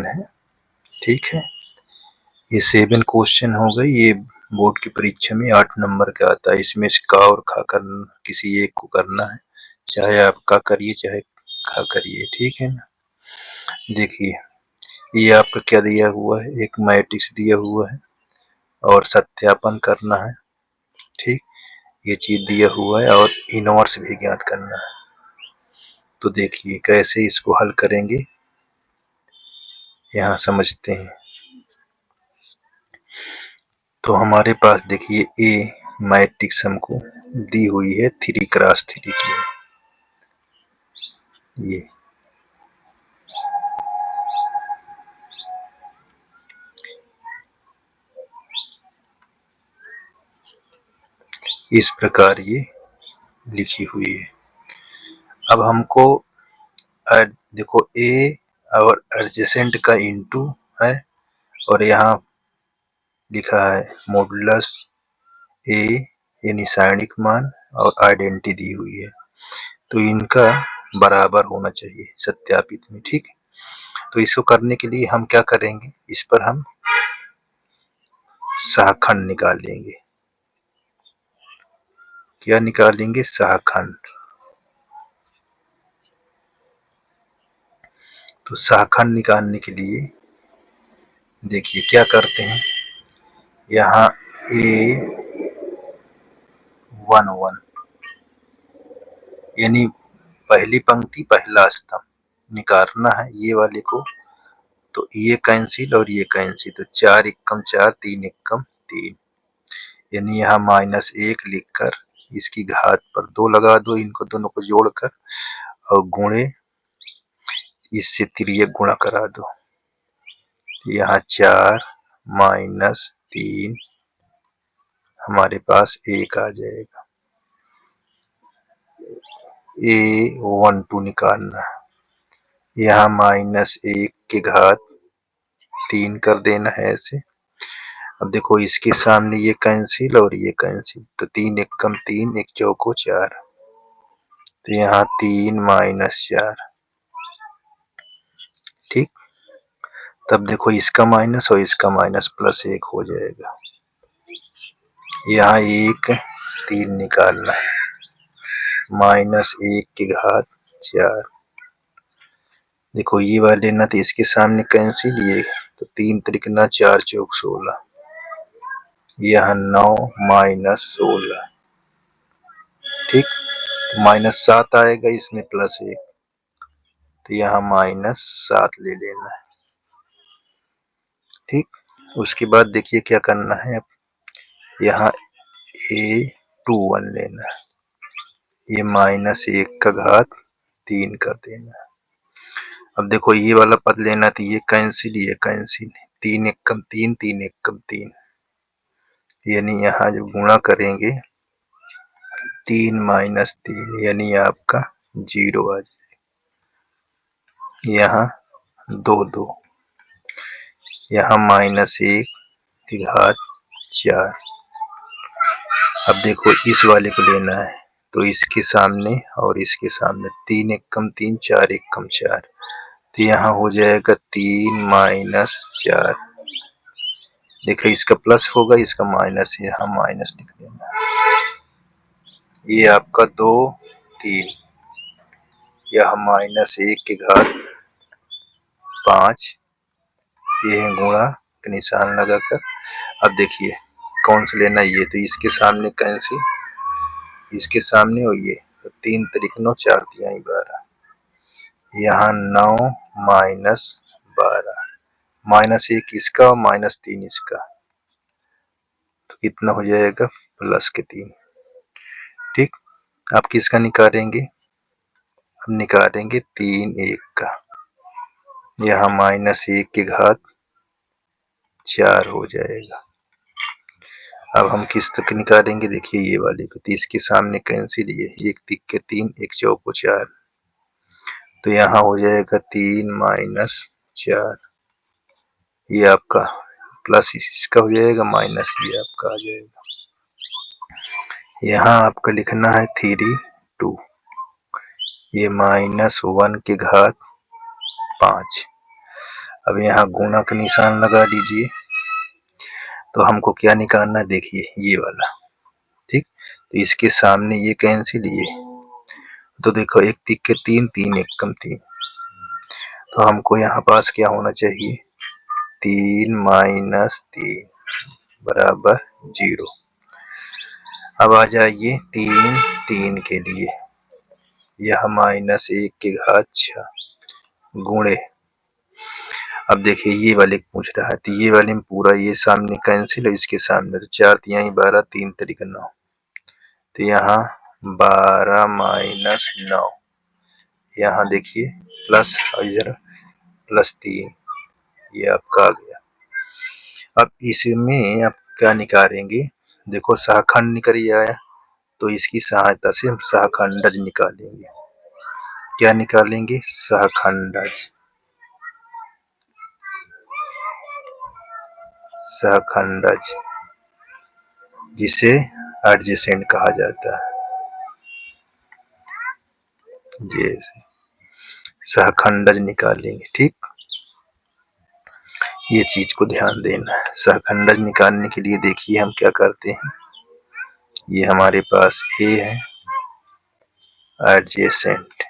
है। ठीक है, ये 7 क्वेश्चन हो गए। ये बोर्ड की परीक्षा में 8 नंबर का आता है। इसमें से का और खा कर किसी एक को करना है, चाहे आप का करिए चाहे खा करिए। ठीक है ना। देखिए ये आपका क्या दिया हुआ है, एक मैट्रिक्स दिया हुआ है और सत्यापन करना है। ठीक, ये चीज दिया हुआ है और इनवर्स भी ज्ञात करना है। तो देखिए कैसे इसको हल करेंगे, यहाँ समझते हैं। तो हमारे पास देखिए ए मैट्रिक्स हमको दी हुई है 3x3 की है। ये इस प्रकार ये लिखी हुई है। अब हमको देखो ए और एडजेसेंट का इनटू है और यहाँ लिखा है मॉडुलस ए, यानी सारणिक मान, और आइडेंटिटी दी हुई है। तो इनका बराबर होना चाहिए सत्यापित में। ठीक है, तो इसको करने के लिए हम क्या करेंगे, इस पर हम सहखंड निकालेंगे। क्या निकालेंगे, सहखंड। तो सहखंड निकालने के लिए देखिए क्या करते हैं, यहाँ A11 यानी पहली पंक्ति पहला स्तंभ निकालना है ये वाले को। तो ये कैंसिल और ये कैंसिल, तो 4 एकम 4, 3 एकम 3, यानी यहाँ -1 लिखकर इसकी घात पर 2 लगा दो, इनको दोनों को जोड़कर, और गुणे इससे तिर्यक गुणा करा दो। यहाँ 4 -3 हमारे पास 1 आ जाएगा। A12 निकालना है, यहाँ -1 की घात 3 कर देना है ऐसे। अब देखो इसके सामने ये कैंसिल और ये कैंसिल, तो 3 एकम 3, 1 चौको 4, तो यहाँ 3 -4। ठीक, तब देखो इसका माइनस और इसका माइनस +1 हो जाएगा। यहाँ 1 3 निकालना है, -1 की घात 4। देखो ये वाले ना, तो इसके सामने कैंसिल, ये तो 3 त्रिक 9, 4 चौक 16, यहाँ 9 -16। ठीक, तो -7 आएगा इसमें +1, तो यहाँ -7 ले लेना है। ठीक, उसके बाद देखिए क्या करना है, अब यहाँ A21 लेना है, ये -1 का घात 3 कर देना है। अब देखो ये वाला पद लेना, तो ये कैंसिल, ये कैंसिल, 3 एकम 3, 3 एकम 3, यानी यहाँ जब गुणा करेंगे 3 -3, यानी आपका 0 आ जाएगा। यहाँ 2 2, यहाँ -1 की घात 4। अब देखो इस वाले को लेना है, तो इसके सामने और इसके सामने 3 एकम 3, 4 एकम 4, तो यहाँ हो जाएगा 3 -4। देखो इसका प्लस होगा, इसका माइनस, यहाँ माइनस लिख देना। ये आपका 2 3, यह -1 की घात 5, ये है गुणा का निशान लगाकर। अब देखिए कौन सा लेना, ये तो इसके सामने कैंसिल, इसके सामने और ये, तो 3 त्रिक 9, 4 तिहाई 12, यहाँ 9 -12, -1 इसका और -3 इसका, तो कितना हो जाएगा, +3। ठीक, आप किसका निकालेंगे, अब निकालेंगे 3 1 का, यहाँ -1 की घात 4 हो जाएगा। अब हम किस तक निकालेंगे, देखिए ये वाले को, तो इसके सामने कैंसिल, ये 1 तिक के 3, 1 चौको 4, तो यहाँ हो जाएगा 3 -4, ये आपका प्लस इसका हो जाएगा, माइनस ये आपका आ जाएगा। यहाँ आपका लिखना है 3 2, ये -1 की घात 5। अब यहाँ गुणा का निशान लगा दीजिए। तो हमको क्या निकालना है, देखिए ये वाला, ठीक। तो इसके सामने ये कैंसिल, ये तो देखो एक तिक के तीन, तीन एक कम तीन, तो हमको यहाँ पास क्या होना चाहिए, 3 माइनस 3 बराबर 0। अब आ जाइए 3 3 के लिए, यह माइनस 1 की घात 6 गुणे, अब देखिए ये वाले पूछ रहा है, तो ये वाले में पूरा ये सामने कैंसिल है, इसके सामने तो 4 तिहाई 12, 3 तरीका 9, तो यहाँ 12 माइनस 9, यहाँ देखिए प्लस, इधर प्लस 3, ये आपका आ गया। अब इसमें आप क्या निकालेंगे, देखो सहखंड निकल आया, तो इसकी सहायता से हम सहखंडज निकालेंगे। क्या निकालेंगे, सहखंडज, सहखंडज जिसे एडजेसेंट कहा जाता है, जैसे सहखंडज निकालेंगे, ठीक। ये चीज को ध्यान देना है। सहखंडज निकालने के लिए देखिए हम क्या करते हैं, ये हमारे पास ए है, एडजेसेंट,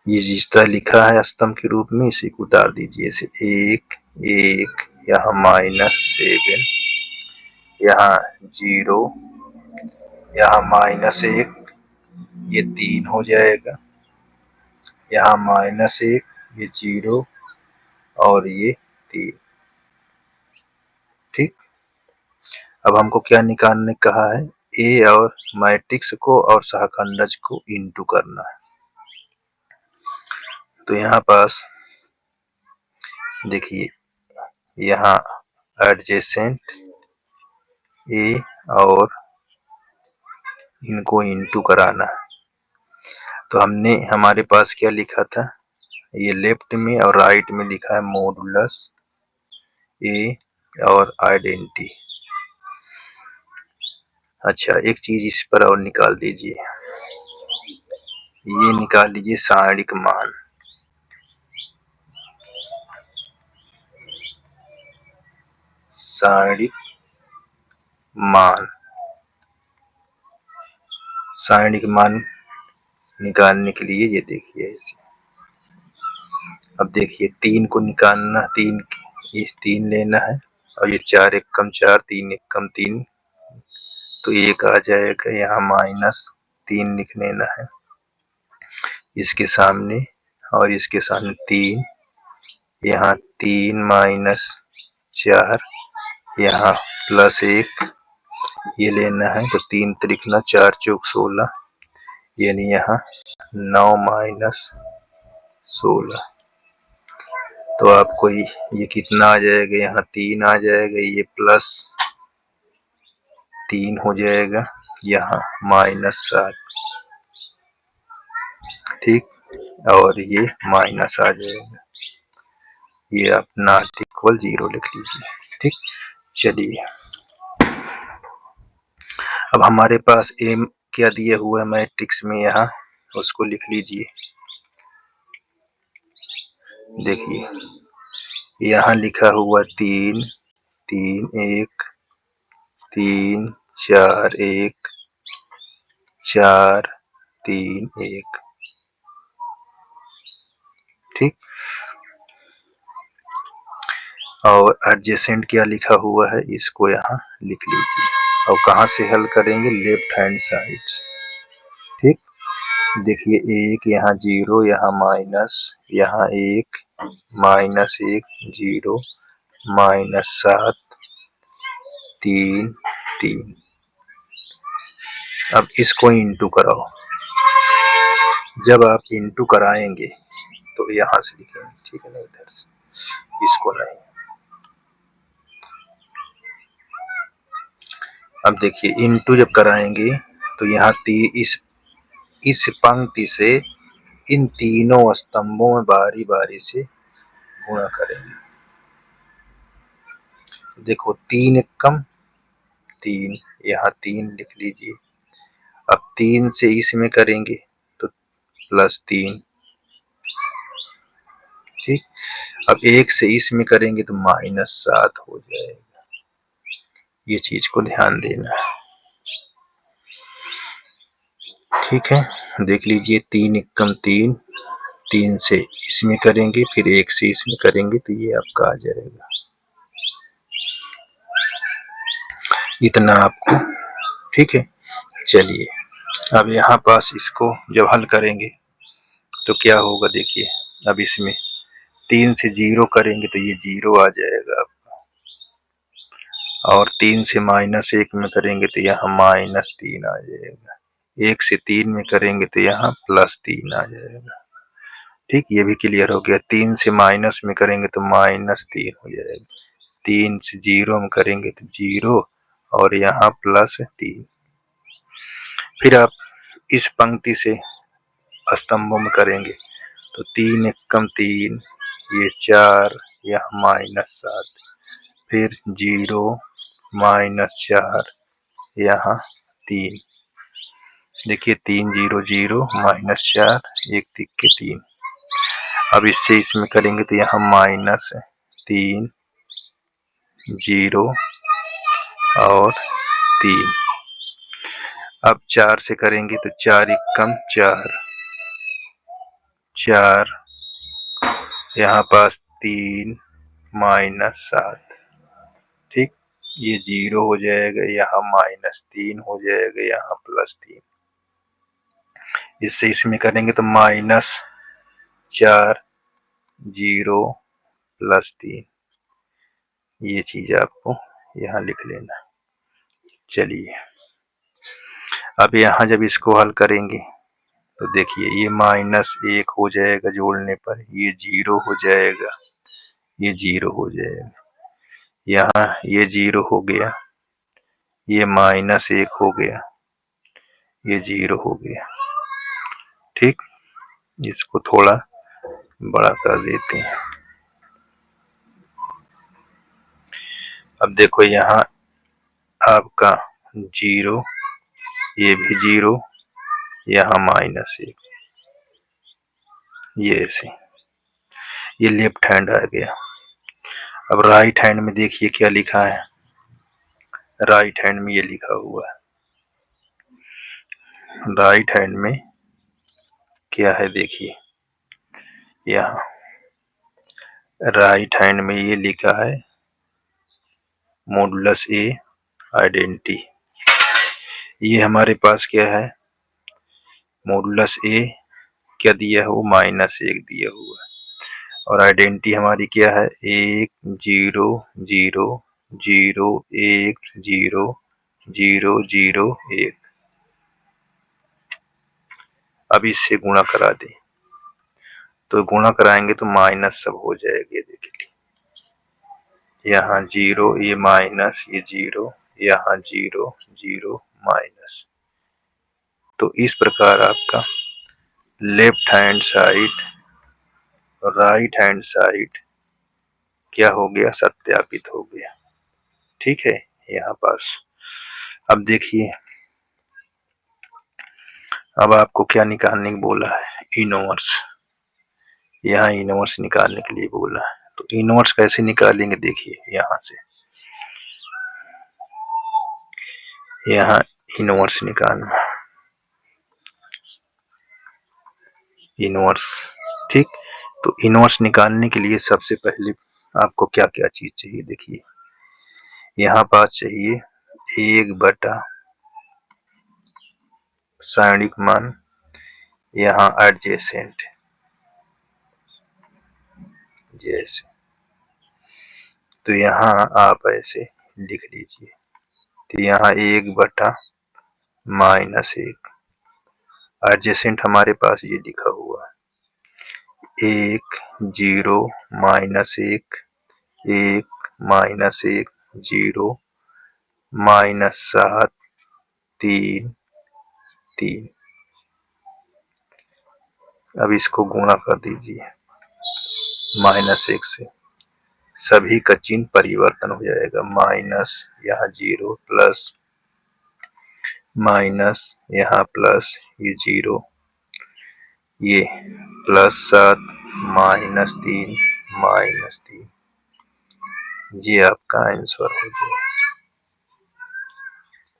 ये रिश्ता लिखा है स्तंभ के रूप में, इसे उतार दीजिए, इसे 1 1, यहाँ -7, यहाँ 0, यहाँ -1, ये 3 हो जाएगा, यहाँ -1, ये 0 और ये 3, ठीक। अब हमको क्या निकालने कहा है, ए और मैट्रिक्स को और सहखंडज को इंटू करना है। तो यहाँ पास देखिए, यहाँ एडजेसेंट ए और इनको इंटू कराना है। तो हमने, हमारे पास क्या लिखा था, ये लेफ्ट में और राइट में लिखा है मॉडुलस ए और आइडेंटिटी। अच्छा एक चीज इस पर और निकाल दीजिए, ये निकाल लीजिए सारणिक मान, सारणिक मान, सारणिक मान निकालने के लिए ये देखिए ऐसे, अब देखिए 3 को निकालना, 3 ये 3 लेना है और ये 4 एक कम 4, 3 एक कम 3, तो 1 आ जाएगा, यहाँ -3 लिख लेना है, इसके सामने और इसके सामने 3, यहाँ 3 माइनस 4, यहाँ +1 ये लेना है, तो 3 त्रिक 4 चौक 16, यानी यहाँ 9 माइनस 16, तो आपको ये कितना आ जाएगा, यहाँ 3 आ जाएगा, ये +3 हो जाएगा, यहाँ -7, ठीक, और ये माइनस आ जाएगा, ये आप नॉट इक्वल 0 लिख लीजिए, ठीक। चलिए अब हमारे पास एम क्या दिया हुआ है मैट्रिक्स में, यहाँ उसको लिख लीजिए। देखिए यहाँ लिखा हुआ 3 3 1 3 4 1 4 3 1, ठीक। और एडजेसेंट क्या लिखा हुआ है, इसको यहाँ लिख लीजिए, और कहाँ से हल करेंगे, लेफ्ट हैंड साइड, ठीक। देखिए 1, यहाँ 0, यहाँ माइनस, यहाँ 1 -1 0 -7 3 3, अब इसको इंटू कराओ, जब आप इंटू कराएंगे तो यहाँ से लिखेंगे, ठीक है ना, इधर से, इसको नहीं। अब देखिए इंटू जब कराएंगे तो यहाँ इस पंक्ति से इन तीनों स्तंभों में बारी बारी से गुणा करेंगे। देखो 3 एक कम 3, यहाँ 3 लिख लीजिए, अब 3 से इसमें करेंगे तो प्लस 3। ठीक, अब 1 से इसमें करेंगे तो -7 हो जाएगा। ये चीज को ध्यान देना। ठीक है, देख लीजिए 3 एकम 3, 3 से इसमें करेंगे, फिर 1 से इसमें करेंगे तो ये आपका आ जाएगा। इतना आपको, ठीक है। चलिए अब यहाँ पास इसको जब हल करेंगे तो क्या होगा, देखिए अब इसमें 3 से 0 करेंगे तो ये 0 आ जाएगा आपका, और 3 से -1 में करेंगे तो यहाँ -3 आ जाएगा। 1 से 3 में करेंगे तो यहाँ +3 आ जाएगा। ठीक, ये भी क्लियर हो गया। 3 से माइनस में करेंगे तो -3 हो जाएगा। 3 से 0 में करेंगे तो 0 और यहाँ +3। फिर आप इस पंक्ति से स्तंभों में करेंगे तो 3 एकम 3, ये 4, यहाँ -7, फिर 0 -4, यहाँ 3। देखिए 3 0 0 -4, 1 तिक्के 3। अब इससे इसमें करेंगे तो यहाँ -3 0 और 3। अब 4 से करेंगे तो 4 एकम 4, 4 यहाँ पास 3 -7। ठीक, ये 0 हो जाएगा, यहाँ -3 हो जाएगा, यहाँ +3। इससे इसमें करेंगे तो -4 0 +3। ये चीज आपको यहाँ लिख लेना। चलिए अब यहाँ जब इसको हल करेंगे तो देखिए ये -1 हो जाएगा, जोड़ने पर ये 0 हो जाएगा, ये 0 हो जाएगा, यहाँ ये 0 हो गया, ये -1 हो गया, ये 0 हो गया। ठीक, इसको थोड़ा बड़ा कर देते हैं। अब देखो यहाँ आपका 0, ये भी 0, यहाँ -1, ये ऐसे, ये लेफ्ट हैंड आ गया। अब राइट हैंड में देखिए क्या लिखा है, राइट हैंड में ये लिखा हुआ है। राइट हैंड में क्या है, देखिए यहाँ राइट हैंड में ये लिखा है मॉडुलस ए आइडेंटिटी। ये हमारे पास क्या है, मॉडुलस ए क्या दिया है, वो -1 दिया हुआ है, और आइडेंटिटी हमारी क्या है 1 0 0 0 1 0 0 0 1। अब इससे गुणा करा दें तो गुणा कराएंगे तो माइनस सब हो जाएगा। देखिए यहाँ 0, ये माइनस, ये 0, यहाँ 0 0 माइनस। तो इस प्रकार आपका लेफ्ट हैंड साइड और राइट हैंड साइड क्या हो गया, सत्यापित हो गया। ठीक है, यहाँ पास अब देखिए, अब आपको क्या निकालने को बोला है, इनवर्स। यहाँ इनवर्स निकालने के लिए बोला है, तो इनवर्स कैसे निकालेंगे, देखिए यहाँ से यहाँ इनवर्स निकालना, इनवर्स। ठीक, तो इनवर्स निकालने के लिए सबसे पहले आपको क्या क्या चीज चाहिए, देखिए यहाँ पास चाहिए 1/, सारणिक मान, यहाँ एडजेसेंट, जैसे तो यहाँ आप ऐसे लिख लीजिए, तो यहाँ 1/-1, एडजेसेंट हमारे पास ये लिखा हुआ 1 0 -1 1 -1 0 -7 3 3। अब इसको गुणा कर दीजिए -1 से, सभी का चिन्ह परिवर्तन हो जाएगा, माइनस यहाँ 0 प्लस माइनस यहाँ प्लस, ये 0 ये +7 -3 -3, ये आपका आंसर हो गया।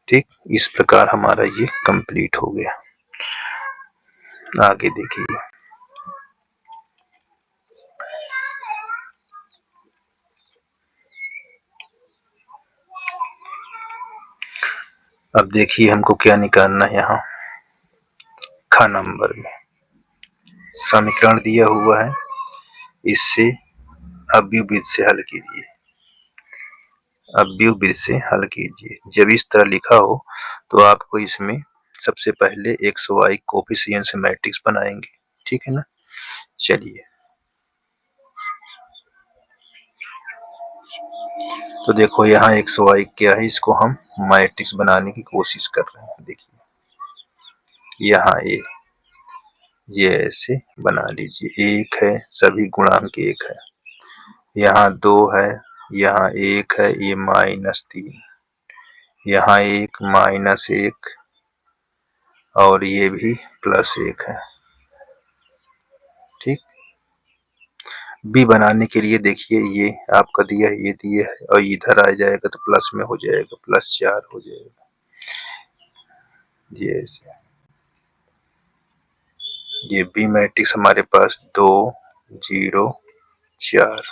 ठीक, इस प्रकार हमारा ये कंप्लीट हो गया। आगे देखिए, अब देखिए हमको क्या निकालना है। यहाँ ख नंबर में समीकरण दिया हुआ है, इससे अवयव विधि से हल कीजिए। अवयव विधि से हल कीजिए। जब इस तरह लिखा हो तो आपको इसमें सबसे पहले x y कोफिशिएंट से मैट्रिक्स बनाएंगे। ठीक है ना। चलिए, तो देखो यहाँ x y क्या है, इसको हम मैट्रिक्स बनाने की कोशिश कर रहे हैं। देखिए यहाँ ये ऐसे बना लीजिए। 1 है, सभी गुणांक 1 है। यहाँ 2 है, यहाँ 1 है, ये -3, यहाँ 1 -1 और ये भी +1 है। ठीक, बी बनाने के लिए देखिए ये आपका दिया है, ये दिया है और इधर आ जाएगा तो प्लस में हो जाएगा, +4 हो जाएगा। ये ऐसे, ये बी मैट्रिक्स हमारे पास 2 0 4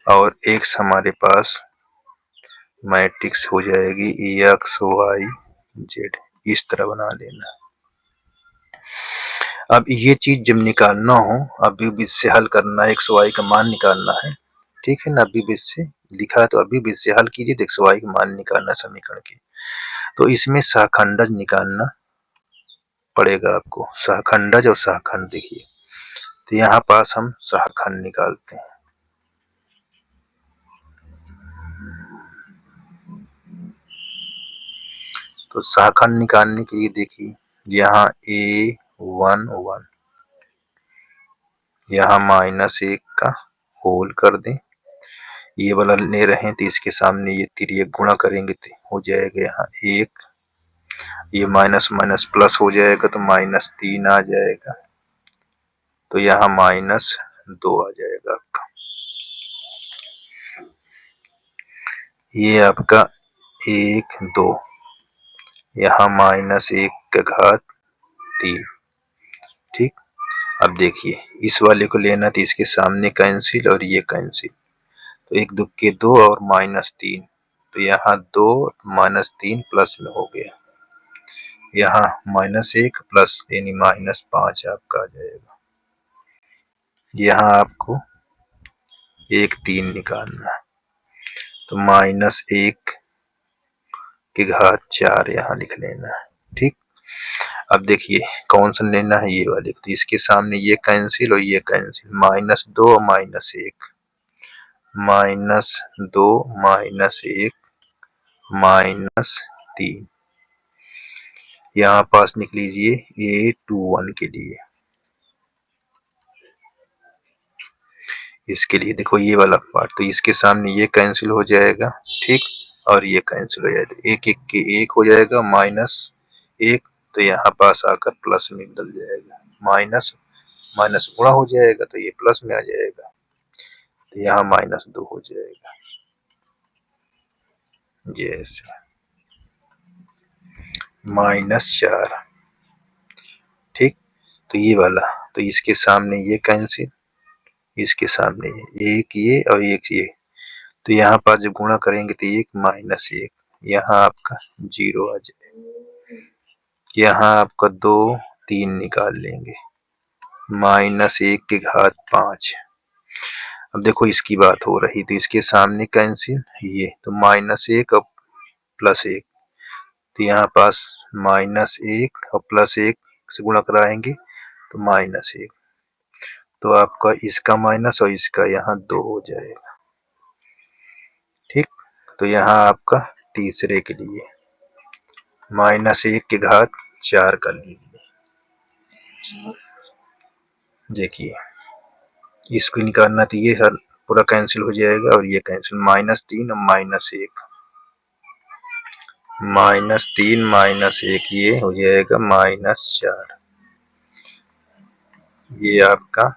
और एक्स हमारे पास मैट्रिक्स हो जाएगी x y z। इस तरह बना लेना। अब ये चीज जब निकालना हो, अवयव विधि से हल करना है, x y का मान निकालना है। ठीक है ना। अवयव विधि से लिखा है तो अवयव विधि से हल कीजिए, x y का मान निकालना समीकरण की। तो इसमें सहखंडज निकालना पड़ेगा आपको। सहखंडज और सहखंड देखिए, तो यहाँ पास हम सहखंड निकालते हैं। तो सहखंड निकालने के लिए देखिए यहाँ a1 1, यहाँ -1 का होल कर दें। ये वाला ले रहे हैं तो इसके सामने ये तिर्यक गुणा करेंगे तो हो जाएगा यहाँ 1, ये माइनस माइनस प्लस हो जाएगा तो -3 आ जाएगा, तो यहाँ -2 आ जाएगा आपका। ये आपका 1 2, यहाँ -1 का घात 3। ठीक, अब देखिए इस वाले को लेना तो इसके सामने कैंसिल और ये कैंसिल, तो 1 2 के 2 और -3, तो यहाँ 2 -3 प्लस में हो गया, यहाँ -1 प्लस यानी -5 आपका आ जाएगा। यहाँ आपको 1 3 निकालना है, तो -1 की घात 4 यहाँ लिख लेना है। ठीक, अब देखिए कौन सा लेना है, ये वाले, तो इसके सामने ये कैंसिल और ये कैंसिल, -2 और -1, -2 -1 -3, यहाँ पास लिख लीजिए A21 के लिए। इसके लिए देखो ये वाला पार्ट, तो इसके सामने ये कैंसिल हो जाएगा। ठीक, और ये कैंसिल हो जाएगा, 1 1 के 1 हो जाएगा, -1, तो यहाँ पास आकर प्लस में बदल जाएगा, माइनस माइनस गुणा हो जाएगा तो ये प्लस में आ जाएगा, तो यहाँ -2 हो जाएगा। ये ऐसे -4। ठीक, तो ये वाला, तो इसके सामने ये कैंसिल, इसके सामने एक ये और एक ये, तो यहाँ पर जब गुणा करेंगे तो 1 -1, यहाँ आपका 0 आ जाएगा। यहाँ आपका 2 3 निकाल लेंगे, -1 की घात 5। अब देखो इसकी बात हो रही, तो इसके सामने कैंसिल ये, तो -1 और +1, तो यहाँ पास -1 और +1 से गुणा कराएंगे तो -1, तो आपका इसका माइनस और इसका यहाँ 2 हो जाएगा। ठीक, तो यहाँ आपका तीसरे के लिए -1 की घात 4 कर लीजिए। देखिए इसको निकालना तो ये हर पूरा कैंसिल हो जाएगा और ये कैंसिल, -3 और -1, -3 -1 ये हो जाएगा -4, ये आपका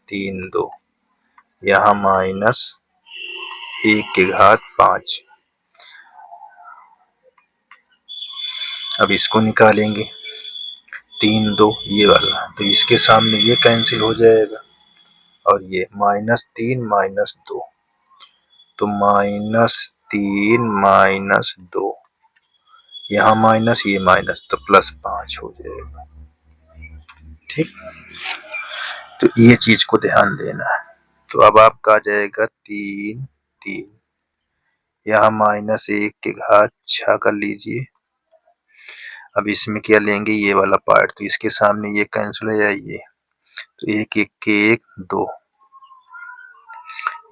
3 2, यहाँ -1⁵ अब इसको निकालेंगे 3 2 ये वाला, तो इसके सामने ये कैंसिल हो जाएगा और ये -3 -2, तो -3 -2, यहाँ माइनस ये माइनस, तो +5 हो जाएगा। ठीक, तो ये चीज को ध्यान देना है। तो अब आपका आ जाएगा 3 3, यहाँ -1⁵ कर लीजिए। अब इसमें क्या लेंगे, ये वाला पार्ट, तो इसके सामने ये कैंसिल हो जाइए, तो 1 1 के 1 2,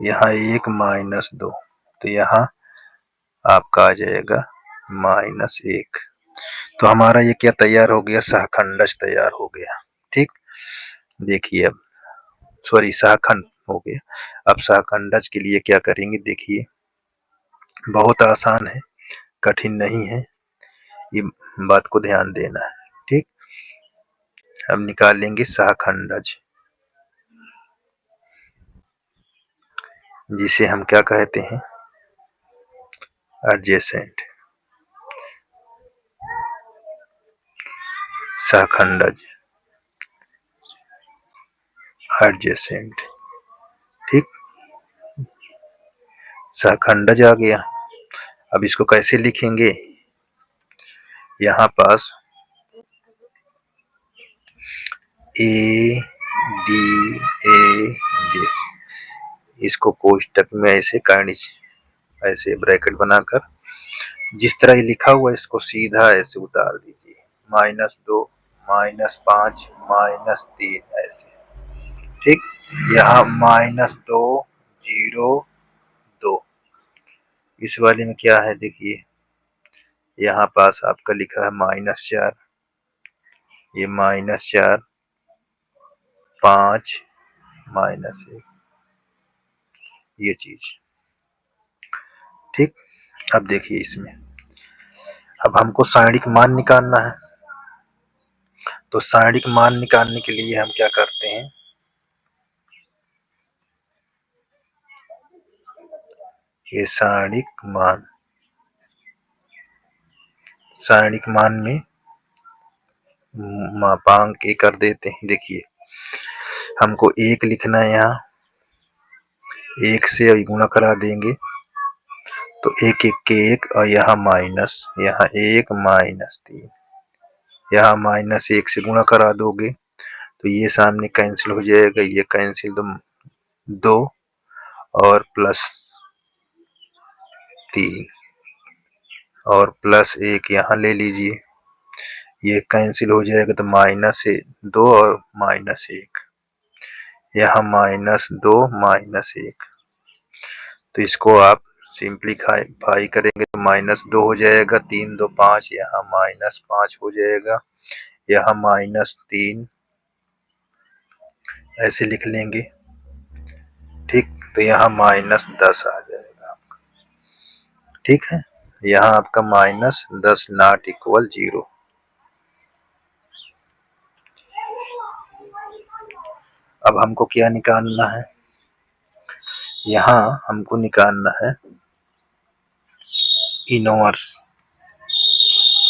यहाँ 1 -2, तो यहाँ आपका आ जाएगा -1। तो हमारा ये क्या तैयार हो गया, सहखंडज तैयार हो गया। ठीक, देखिए अब सॉरी सहखंड हो गया। अब सहखंडज के लिए क्या करेंगे, देखिए बहुत आसान है, कठिन नहीं है, ये बात को ध्यान देना है। ठीक, अब निकालेंगे सहखंडज, जिसे हम क्या कहते हैं, एडजेसेंट, सहखंडज एडजेसेंट। ठीक, सहखंडज आ गया। अब इसको कैसे लिखेंगे, यहाँ पास ए डी ए डी, इसको कोष्टक में ऐसे ऐसे ब्रैकेट बनाकर जिस तरह ये लिखा हुआ है इसको सीधा ऐसे उतार दीजिए, -2 -5 -3 ऐसे। ठीक, यहाँ -2 0 2, इस वाले में क्या है, देखिए यहाँ पास आपका लिखा है -4, ये -4 5 -1, ये चीज। ठीक, अब देखिए इसमें अब हमको सारणिक मान निकालना है, तो सारणिक मान निकालने के लिए हम क्या करते हैं, ये सारणिक मान में मापांक कर देते हैं। देखिए हमको 1 लिखना है, यहाँ 1 से गुणा करा देंगे, तो 1 1 के 1, और यहाँ माइनस, यहाँ 1 -3, यहाँ -1 से गुणा करा दोगे तो ये सामने कैंसिल हो जाएगा, ये कैंसिल, तो 2 और +3 और +1 यहाँ ले लीजिए, ये कैंसिल हो जाएगा, तो -2 और -1, यहाँ -2 -1, तो इसको आप सिंप्लीफाई करेंगे तो -2 हो जाएगा, 3 2 5, यहाँ -5 हो जाएगा, यहाँ -3 ऐसे लिख लेंगे। ठीक, तो यहाँ -10 आ जाएगा आपका। ठीक है, यहाँ आपका -10 नॉट इक्वल 0। अब हमको क्या निकालना है, यहाँ हमको निकालना है इनवर्स।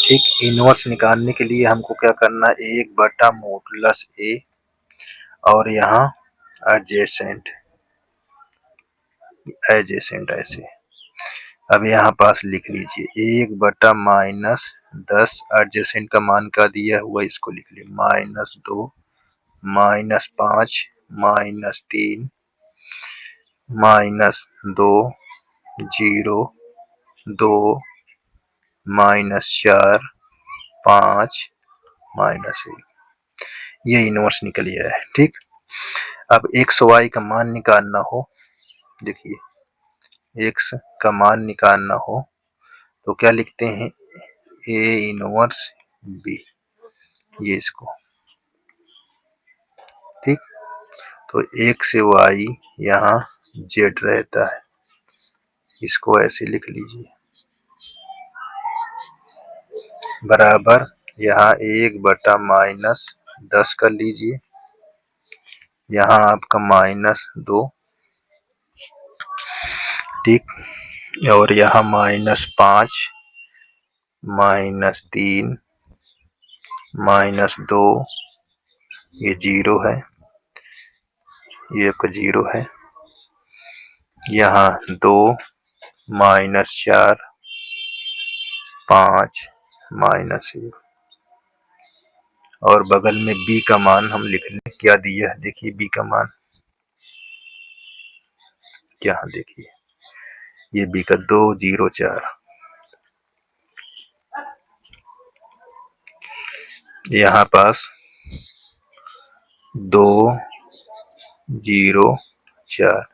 ठीक, इनवर्स निकालने के लिए हमको क्या करना है, 1/mod और यहाँ एडजेसेंट ऐसे। अब यहाँ पास लिख लीजिए 1/-10, एडजेसेंट का मान का दिया हुआ, इसको लिख लीजिए -2 -5 -3 -2 0 2 -4 5 -1, ये इनवर्स निकल गया है। ठीक, अब x y का मान निकालना हो, देखिए x का मान निकालना हो तो क्या लिखते हैं, a इनवर्स b, ये इसको। ठीक, तो x से y यहाँ z रहता है, इसको ऐसे लिख लीजिए, बराबर यहाँ 1/-10 कर लीजिए, यहाँ आपका -2, ठीक, और यहाँ -5, -3, -2, ये 0 है, ये आपका 0 है। यहाँ 2, -4, 5, -1, और बगल में b का मान हम लिख लें। क्या दिया है देखिए, b का मान क्या है देखिए, ये b का 2, 0, 4। यहाँ पास 2, 0, 4।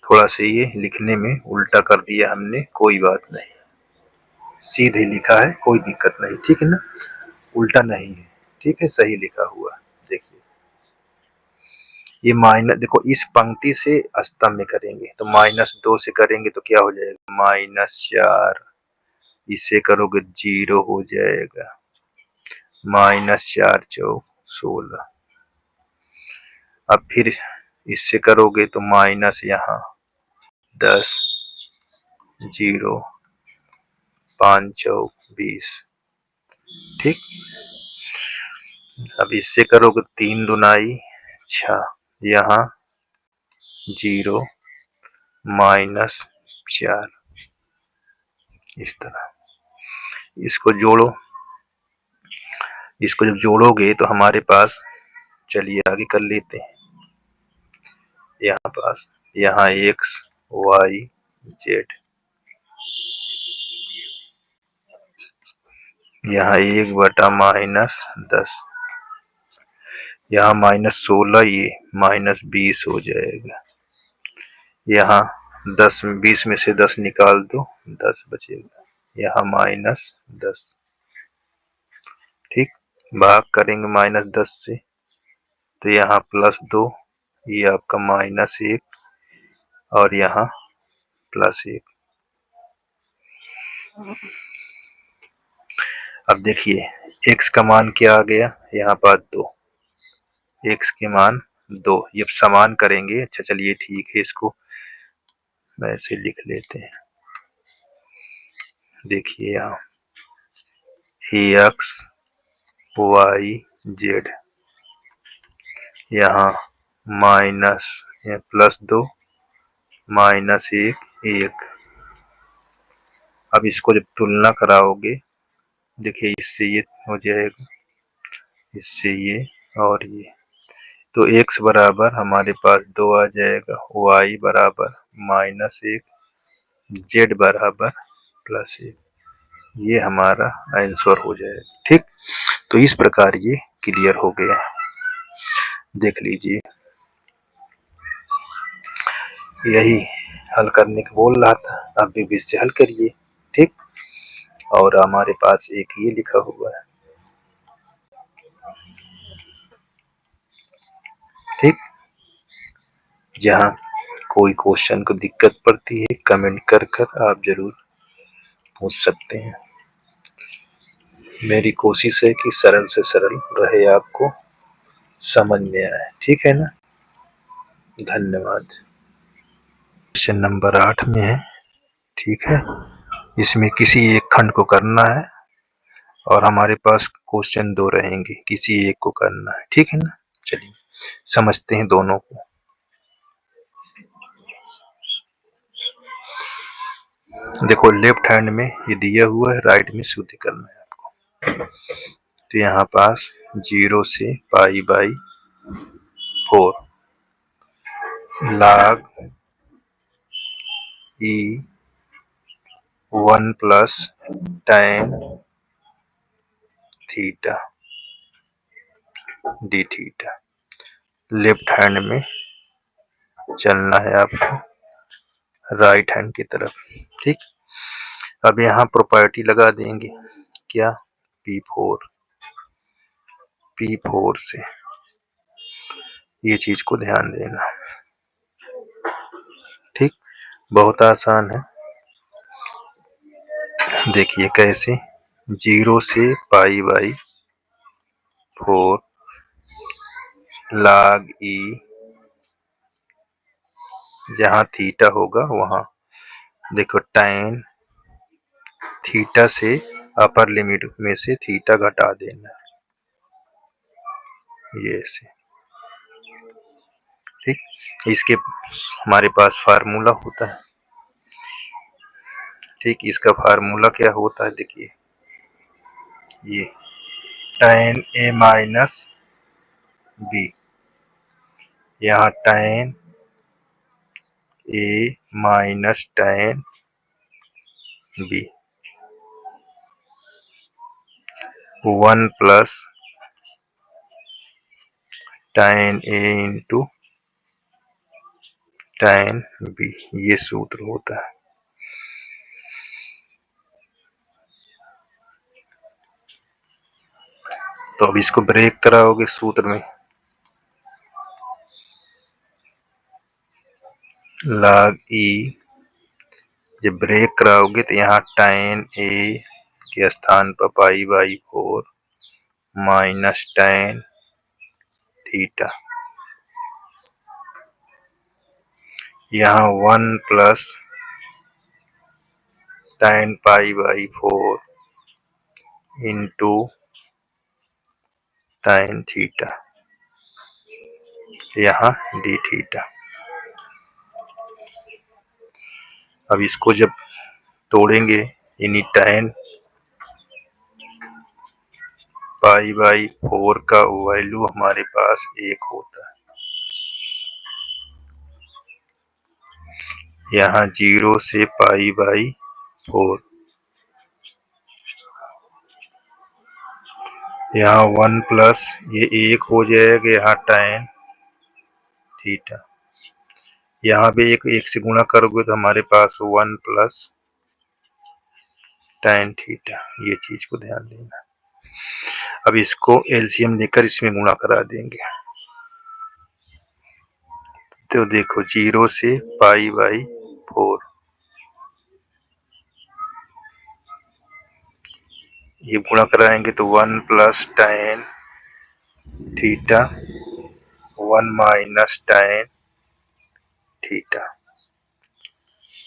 थोड़ा सा ये लिखने में उल्टा कर दिया हमने, कोई बात नहीं, सीधे लिखा है, कोई दिक्कत नहीं, ठीक है ना, उल्टा नहीं है, ठीक है, सही लिखा हुआ। देखिए ये माइनस, देखो इस पंक्ति से स्तंभ में करेंगे तो -2 से करेंगे तो क्या हो जाएगा, -4, इसे करोगे 0 हो जाएगा, -4 चौक 16। अब फिर इससे करोगे तो माइनस यहाँ 10, 0, 5 चौक 20, ठीक। अब इससे करोगे 3 दूनाई 6, यहाँ 0, -4, इस तरह इसको जोड़ो। इसको जब जोड़ोगे तो हमारे पास, चलिए आगे कर लेते हैं, यहाँ पास यहाँ x, y, z, यहाँ 1/-10, यहाँ -16, ये -20 हो जाएगा। यहाँ 10, 20 में से 10 निकाल दो, 10 बचेगा, यहाँ -10, ठीक, भाग करेंगे -10 से तो यहाँ +2, ये आपका -1, और यहाँ +1। अब देखिए x का मान क्या आ गया, यहाँ पर 2, x के मान 2, ये समान करेंगे। अच्छा चलिए ठीक है, इसको ऐसे लिख लेते हैं। देखिए यहाँ x, y, z, यहाँ +2, -1, 1। अब इसको जब तुलना कराओगे, देखिए इससे ये हो जाएगा, इससे ये और ये, तो x बराबर हमारे पास 2 आ जाएगा, y बराबर -1, z बराबर +1। ये हमारा आंसर हो जाएगा, ठीक। तो इस प्रकार ये क्लियर हो गया, देख लीजिए, यही हल करने को बोल रहा था, आप भी बीच से हल करिए, ठीक। और हमारे पास एक ये लिखा हुआ है, ठीक। जहाँ कोई क्वेश्चन को दिक्कत पड़ती है, कमेंट कर कर आप जरूर पूछ सकते हैं। मेरी कोशिश है कि सरल से सरल रहे, आपको समझ में आए, ठीक है ना। धन्यवाद। क्वेश्चन नंबर 8 में है, ठीक है, इसमें किसी एक खंड को करना है और हमारे पास क्वेश्चन 2 रहेंगे, किसी एक को करना है, ठीक है ना। चलिए समझते हैं दोनों को। देखो लेफ्ट हैंड में ये दिया हुआ है, राइट में शुद्ध करना है आपको। तो यहाँ पास 0 से π/4 log e 1 + tan theta d theta. Left hand में चलना है आपको, राइट हैंड की तरफ, ठीक। अब यहाँ प्रॉपर्टी लगा देंगे, क्या, P4 से, ये चीज को ध्यान देना, ठीक, बहुत आसान है। देखिए कैसे, 0 से π/4 log e, जहाँ थीटा होगा वहां देखो tan थीटा से अपर लिमिट में से थीटा घटा देना, ये ऐसे। ठीक, इसके हमारे पास फार्मूला होता है। ठीक, इसका फार्मूला क्या होता है, देखिए ये tan a माइनस बी, यहाँ tan a minus tan b 1 plus tan a into tan b, ये सूत्र होता है। तो अब इसको ब्रेक कराओगे सूत्र में, log e जब ब्रेक कराओगे तो यहाँ tan a के स्थान पर pi by 4 minus tan theta, यहाँ 1 plus tan pi by 4 into tan theta, यहाँ d थीटा। अब इसको जब तोड़ेंगे यानी tan पाई बाई 4 का वैल्यू हमारे पास 1 होता है, यहाँ 0 से पाई बाई 4, यहाँ 1 प्लस ये 1 हो जाएगा, यहाँ tan थीटा, यहाँ भी एक से गुणा करोगे तो हमारे पास 1 प्लस tan थीटा, ये चीज को ध्यान देना। अब इसको एलसीएम लेकर इसमें गुणा करा देंगे, तो देखो 0 से पाई बाई 4, ये गुणा कराएंगे तो 1 plus tan theta 1 minus tan theta,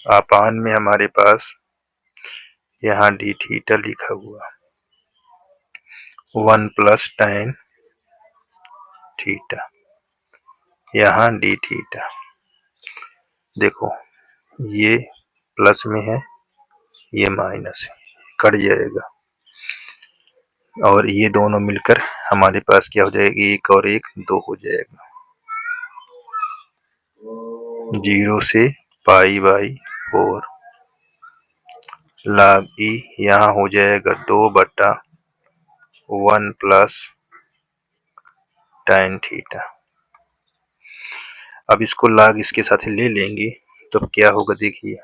अपान में हमारे पास यहाँ d थीटा लिखा हुआ 1 प्लस tan थीटा, यहाँ d थीटा। देखो ये प्लस में है, ये माइनस है, कट जाएगा और ये दोनों मिलकर हमारे पास क्या हो जाएगा, 1 और 1 2 हो जाएगा। 0 से पाई बाई 4 log e, यहाँ हो जाएगा 2/1 प्लस tan थीटा। अब इसको log इसके साथ ले लेंगे तो क्या होगा, देखिए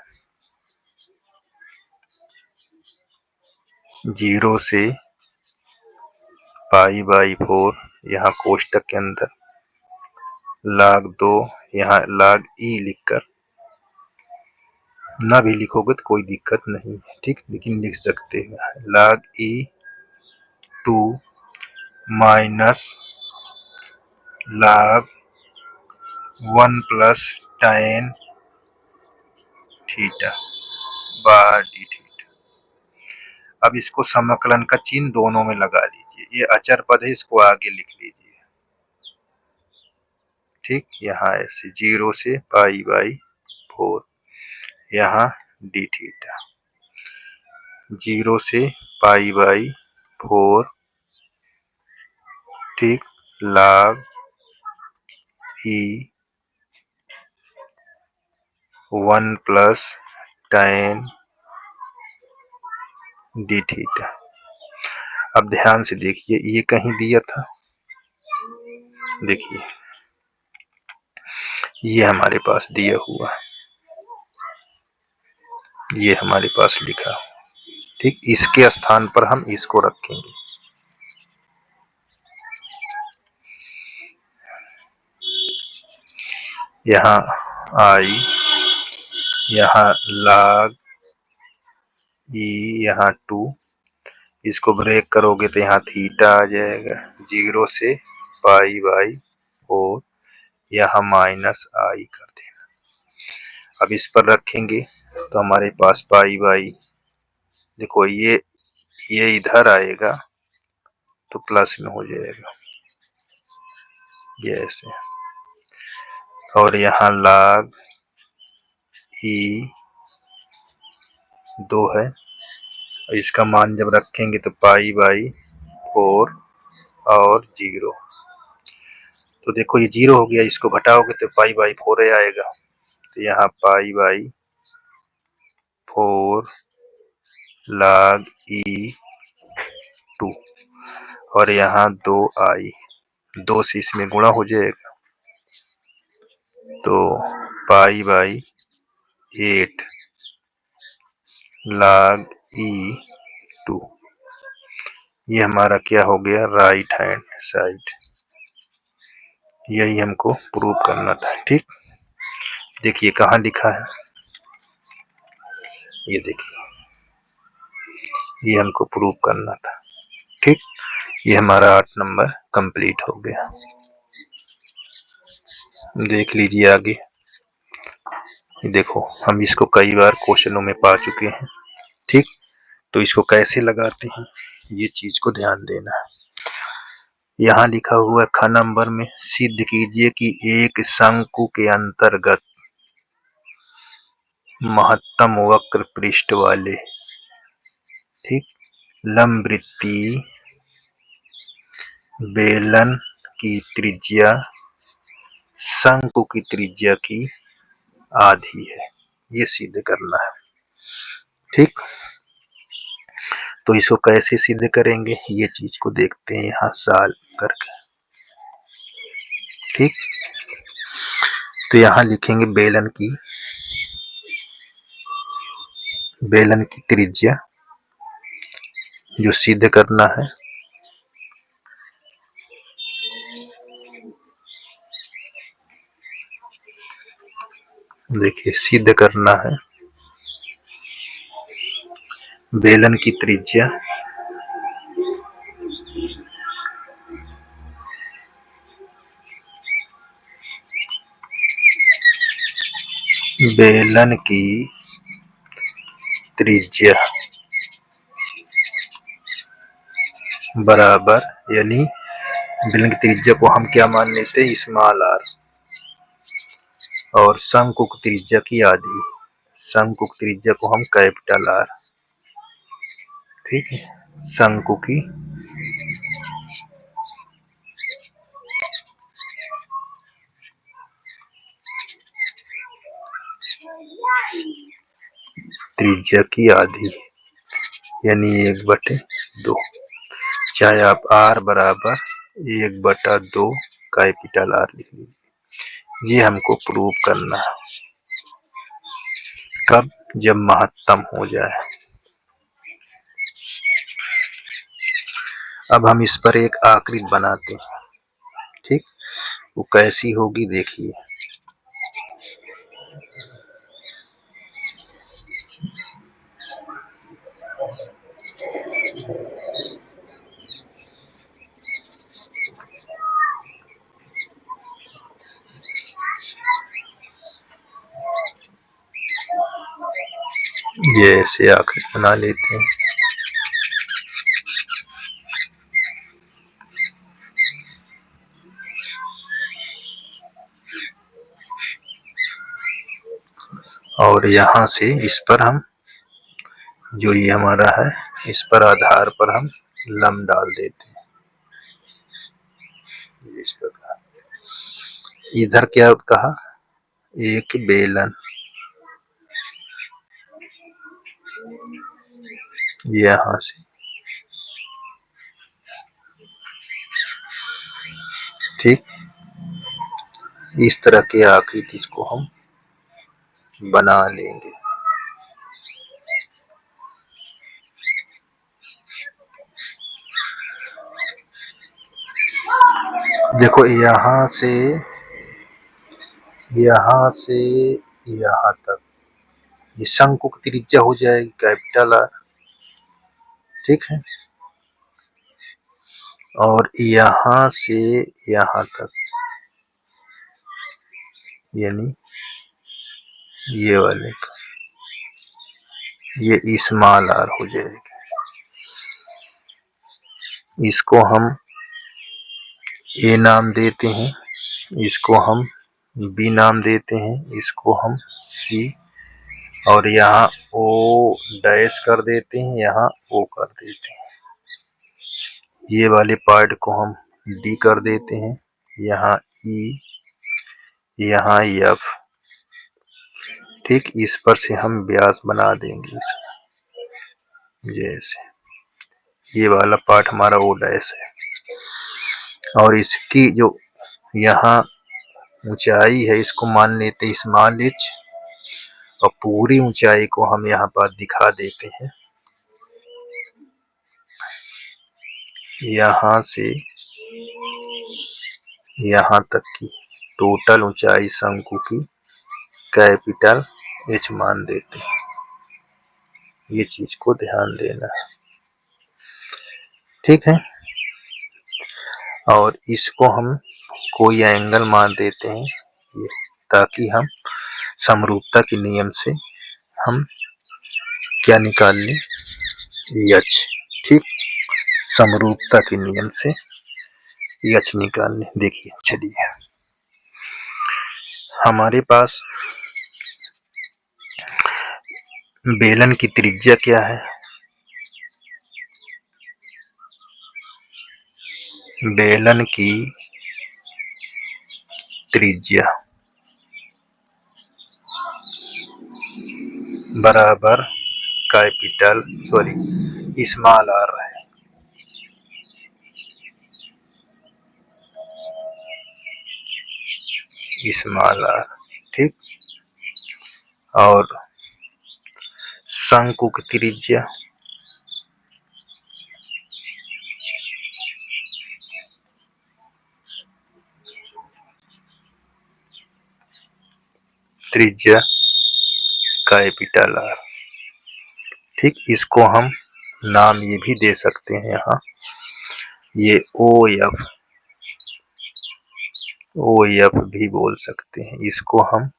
0 से पाई बाई 4, यहाँ कोष्टक के अंदर log 2, यहाँ log e लिखकर, ना भी लिखोगे तो कोई दिक्कत नहीं है, ठीक, लेकिन लिख सकते हैं log e 2 minus log 1 plus tan theta बार d थीटा। अब इसको समाकलन का चिन्ह दोनों में लगा लीजिए, ये अचर पद है, इसको आगे लिख लीजिए। ठीक, यहाँ ऐसे 0 से पाई बाई 4, यहाँ d थीटा 0 से पाई बाई 4, ठीक, log e 1 plus tan d थीटा। अब ध्यान से देखिए, ये कहीं दिया था, देखिए ये हमारे पास दिया हुआ, ये हमारे पास लिखा, ठीक, इसके स्थान पर हम इसको रखेंगे। यहाँ आई, यहाँ log e, यहाँ 2, इसको ब्रेक करोगे तो यहाँ थीटा आ जाएगा, 0 से पाई बाई और यहाँ माइनस आई कर देना। अब इस पर रखेंगे तो हमारे पास पाई बाई, देखो ये इधर आएगा तो प्लस में हो जाएगा, ये ऐसे। और यहाँ log e 2 है, इसका मान जब रखेंगे तो पाई बाई 4 और 0। तो देखो ये 0 हो गया, इसको घटाओगे तो पाई बाई 4 आएगा। तो यहाँ पाई बाई 4 log e 2 और यहाँ 2i, 2 से इसमें गुणा हो जाएगा तो पाई बाई 8 log e 2। ये हमारा क्या हो गया, राइट हैंड साइड। यही हमको प्रूव करना था। ठीक, देखिए कहाँ लिखा है, ये देखिए, ये हमको प्रूव करना था। ठीक, ये हमारा 8 नंबर कंप्लीट हो गया। देख लीजिए आगे, देखो हम इसको कई बार क्वेश्चनों में पा चुके हैं। ठीक, तो इसको कैसे लगाते हैं ये चीज को ध्यान देना है। यहाँ लिखा हुआ है ख नंबर में, सिद्ध कीजिए कि एक शंकु के अंतर्गत महत्तम वक्र पृष्ठ वाले, ठीक, लंबवृत्तीय बेलन की त्रिज्या शंकु की त्रिज्या की आधी है, ये सिद्ध करना है। ठीक, तो इसको कैसे सिद्ध करेंगे ये चीज को देखते हैं यहाँ सॉल्व करके। ठीक, तो यहाँ लिखेंगे बेलन की त्रिज्या जो सिद्ध करना है, देखिए सिद्ध करना है बेलन की त्रिज्या बेलन की त्रिज्या बराबर, यानी बेलन की त्रिज्या को हम क्या मान लेते हैं, स्मॉल आर, और शंकु की त्रिज्या की आधी, शंकु की त्रिज्या को हम कैपिटल आर। ठीक है, शंकु की त्रिज्या की आधी यानी 1/2, चाहे आप आर बराबर 1/2 कैपिटल आर लिख लीजिए। ये हमको प्रूव करना है, कब, जब महत्तम हो जाए। अब हम इस पर एक आकृति बनाते हैं। ठीक, वो कैसी होगी देखिए। ये ऐसे आकृति बना लेते हैं। और यहाँ से इस पर हम जो ये हमारा है, इस पर आधार पर हम लंब डाल देते हैं। इस प्रकार इधर क्या कहा, एक बेलन, यहाँ से ठीक इस तरह की आकृति को हम बना लेंगे। देखो यहाँ से यहाँ तक ये शंकु की त्रिज्या हो जाएगी कैपिटल आर। ठीक है, और यहाँ से यहाँ तक यानी ये वाले का, ये स्मॉल r हो जाएगा। इसको हम a नाम देते हैं, इसको हम b नाम देते हैं, इसको हम c, और यहाँ o डैश कर देते हैं, यहाँ o कर देते हैं। ये वाले पार्ट को हम d कर देते हैं, यहाँ e, यहाँ f। ठीक, इस पर से हम व्यास बना देंगे जैसे ये वाला पार्ट हमारा o डैश है, और इसकी जो यहाँ ऊंचाई है इसको मान लेते हैं स्मॉल h, और पूरी ऊंचाई को हम यहाँ पर दिखा देते हैं। यहाँ से यहाँ तक की टोटल ऊंचाई शंकु की कैपिटल H मान देते हैं। ये चीज को ध्यान देना है, ठीक है। और इसको हम कोई एंगल मान देते हैं ये, ताकि हम समरूपता के नियम से हम क्या निकाल लें, h। ठीक, समरूपता के नियम से h निकाल लें। देखिए, चलिए हमारे पास बेलन की त्रिज्या क्या है, बेलन की त्रिज्या बराबर कैपिटल स्मॉल r है। स्मॉल r, ठीक। और शंकु की त्रिज्या कैपिटल R, ठीक। इसको हम नाम ये भी दे सकते हैं, यहाँ ये OF भी बोल सकते हैं, इसको हम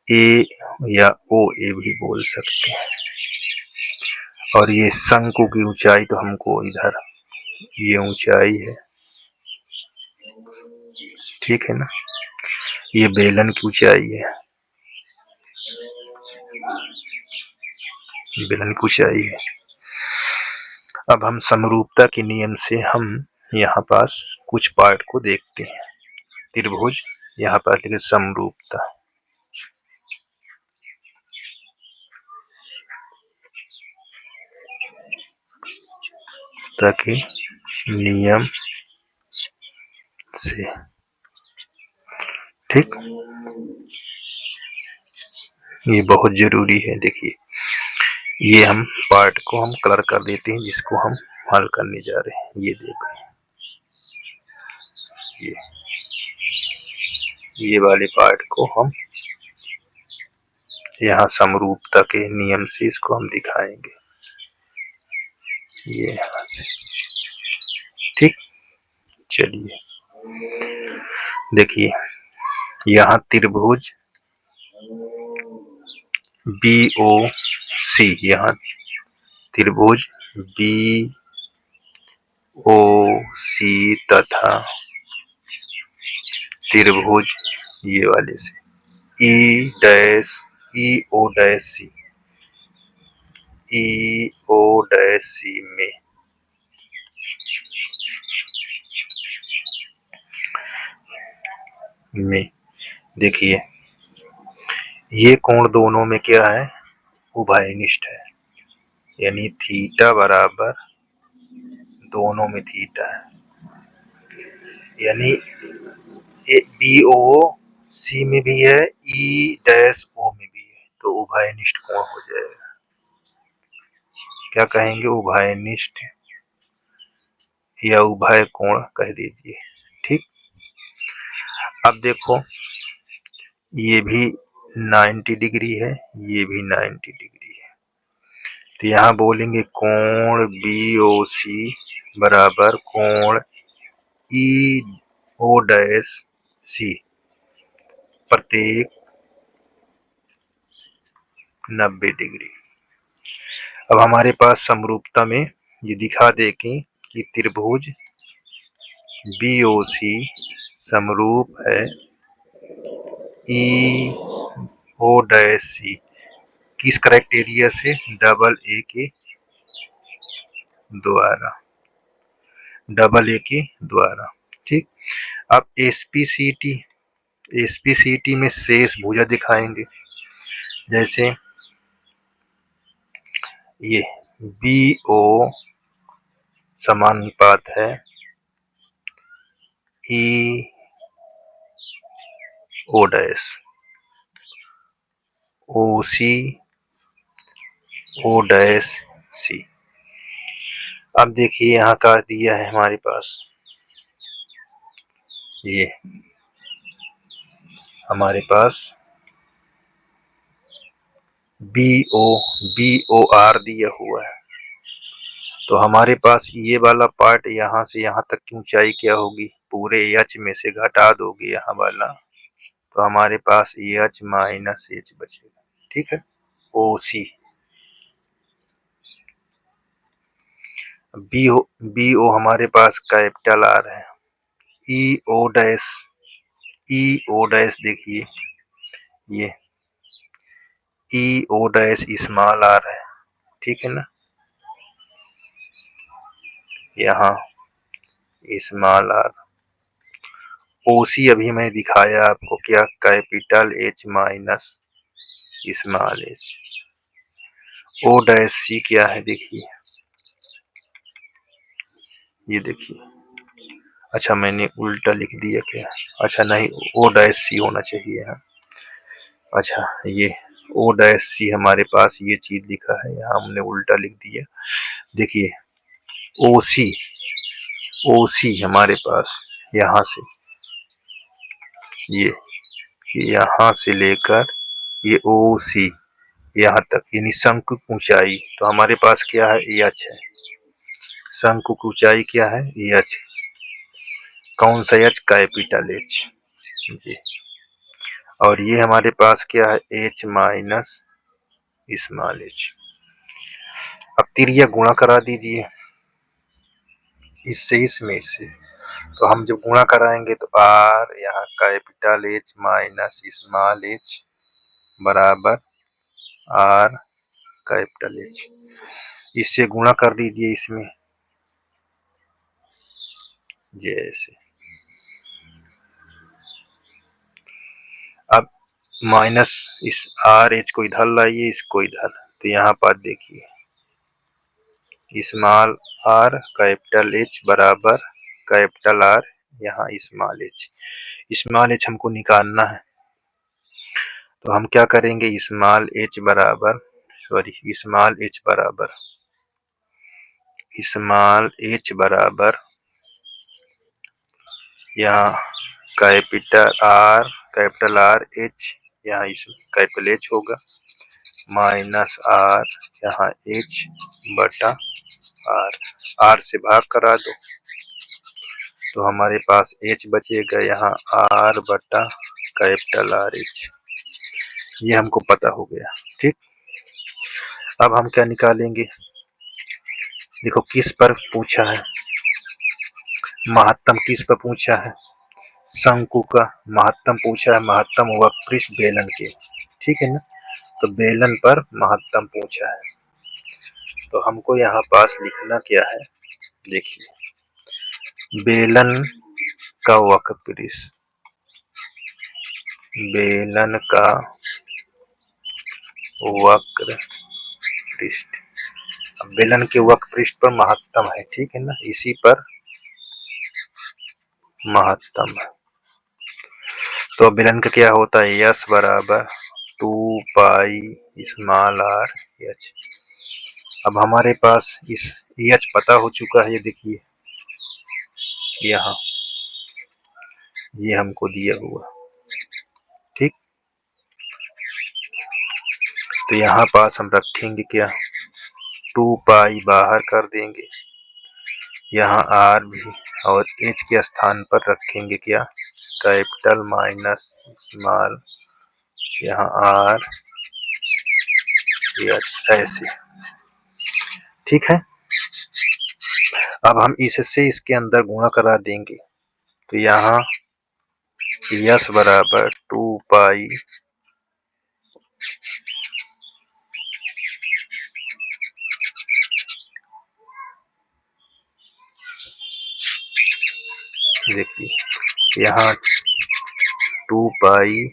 A या OA भी बोल सकते हैं। और ये शंकु की ऊंचाई तो हमको इधर ये ऊंचाई है, ठीक है ना, ये बेलन की ऊंचाई है, बेलन की ऊंचाई है। अब हम समरूपता के नियम से हम यहाँ पास कुछ पार्ट को देखते हैं। त्रिभुज यहाँ पर लिखे समरूपता, ताकि नियम से, ठीक, ये बहुत जरूरी है। देखिए, ये हम पार्ट को हम कलर कर देते हैं जिसको हम हल करने जा रहे हैं। ये देखो, ये वाले पार्ट को हम यहाँ समरूपता के नियम से इसको हम दिखाएंगे, ये यहाँ से, ठीक। चलिए देखिए, यहाँ त्रिभुज BOC, यहाँ त्रिभुज BOC तथा त्रिभुज ये वाले से EO'C में देखिए, ये कोण दोनों में क्या है, उभयनिष्ठ है, यानी थीटा बराबर दोनों में थीटा है, यानी BOC में भी है, E'O में भी है, तो उभयनिष्ठ कोण हो जाएगा। क्या कहेंगे, उभयनिष्ठ या उभय कोण कह दीजिए, ठीक। अब देखो, ये भी 90 डिग्री है, ये भी 90 डिग्री है, तो यहाँ बोलेंगे कोण BOC बराबर कोण EO'C, प्रत्येक 90 डिग्री। अब हमारे पास समरूपता में ये दिखा दे कि त्रिभुज BOC समरूप है EOC किस क्राइटेरिया से? डबल ए के द्वारा। ठीक। अब SPCT में शेष भुजा दिखाएंगे। जैसे ये BO समानुपात है EO dash, OC O dash C। अब देखिए यहाँ का दिया है हमारे पास, ये हमारे पास BOR दिया हुआ है। तो हमारे पास ये वाला पार्ट यहाँ से यहाँ तक की ऊंचाई क्या होगी? पूरे H में से घटा दोगे यहाँ वाला, तो हमारे पास H माइनस H बचेगा। ठीक है, OC। BO हमारे पास कैपिटल R है। EO डैश देखिए, ये EO डैश स्मॉल r है। ठीक है ना, यहाँ स्मॉल r। OC अभी मैं दिखाया आपको क्या, capital H minus small h। O dash C क्या है? देखिए, ये देखिए, अच्छा मैंने उल्टा लिख दिया क्या? अच्छा नहीं, O डैश C होना चाहिए है। अच्छा, ये O डैश C हमारे पास ये चीज लिखा है, यहाँ हमने उल्टा लिख दिया। देखिए OC हमारे पास यहाँ से, ये यहाँ से लेकर ये OC यहाँ तक, यानी शंकु की ऊंचाई, तो हमारे पास क्या है? H है। शंकु की ऊंचाई क्या है? H। कौन सा H? कैपिटल H जी। और ये हमारे पास क्या है? H minus small h। अब तिरिया गुणा करा दीजिए इससे, इसमें से, तो हम जब गुणा कराएंगे तो R यहाँ capital H minus small h बराबर R कैपिटल H। इससे गुणा कर दीजिए इसमें, जैसे। अब माइनस इस RH को इधर लाइए, इसको इधर, तो यहाँ पर देखिए स्मॉल r कैपिटल H बराबर कैपिटल R यहाँ स्मॉल h हमको निकालना है। तो हम क्या करेंगे? स्मॉल h बराबर यहाँ कैपिटल R H, यहाँ कैपिटल H होगा माइनस R यहाँ H बटा R से भाग करा दो, तो हमारे पास H बचेगा यहाँ R बटा कैपिटल RH। ये हमको पता हो गया। ठीक, अब हम क्या निकालेंगे? देखो किस पर पूछा है, महत्तम किस पर पूछा है? शंकु का महत्तम पूछा है, महत्तम वक्रपृष्ठ बेलन के। ठीक है ना, तो बेलन पर महत्तम पूछा है, तो हमको यहाँ पास लिखना क्या है? देखिए, बेलन का वक्रपृष्ठ, बेलन का वक्रपृष्ठ, बेलन के वक्रपृष्ठ पर महत्तम है। ठीक है ना, इसी पर महत्तम है। तो बेलन का क्या होता है? यस बराबर 2 पाई स्मॉल r h। अब हमारे पास इस h पता हो चुका है, ये देखिए यहाँ ये हमको दिया हुआ। ठीक, तो यहाँ पास हम रखेंगे क्या? 2 पाई बाहर कर देंगे, यहाँ r भी, और h के स्थान पर रखेंगे क्या? कैपिटल माइनस स्मॉल, यहाँ आर एच ऐसे। ठीक है, अब हम इससे इसके अंदर गुणा करा देंगे तो यहाँ यस बराबर 2 पाई देखिए यहाँ 2 पाई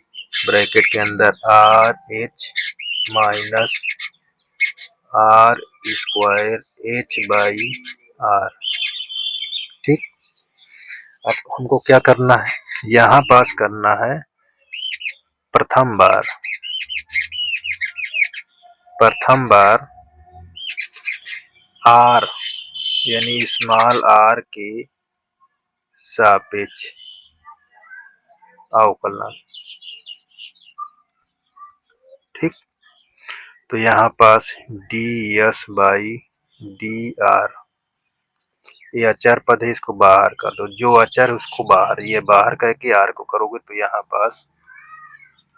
ब्रैकेट के अंदर R H minus R square H by R. ठीक, अब हमको क्या करना है, यहाँ पास करना है प्रथम बार आर यानी स्मॉल आर के सापेक्ष अवकलन। ठीक, तो यहाँ पास D S by D R, ये अचर पद है, इसको बाहर कर दो, जो अचर है उसको बाहर, ये बाहर करके आर को करोगे तो यहाँ पास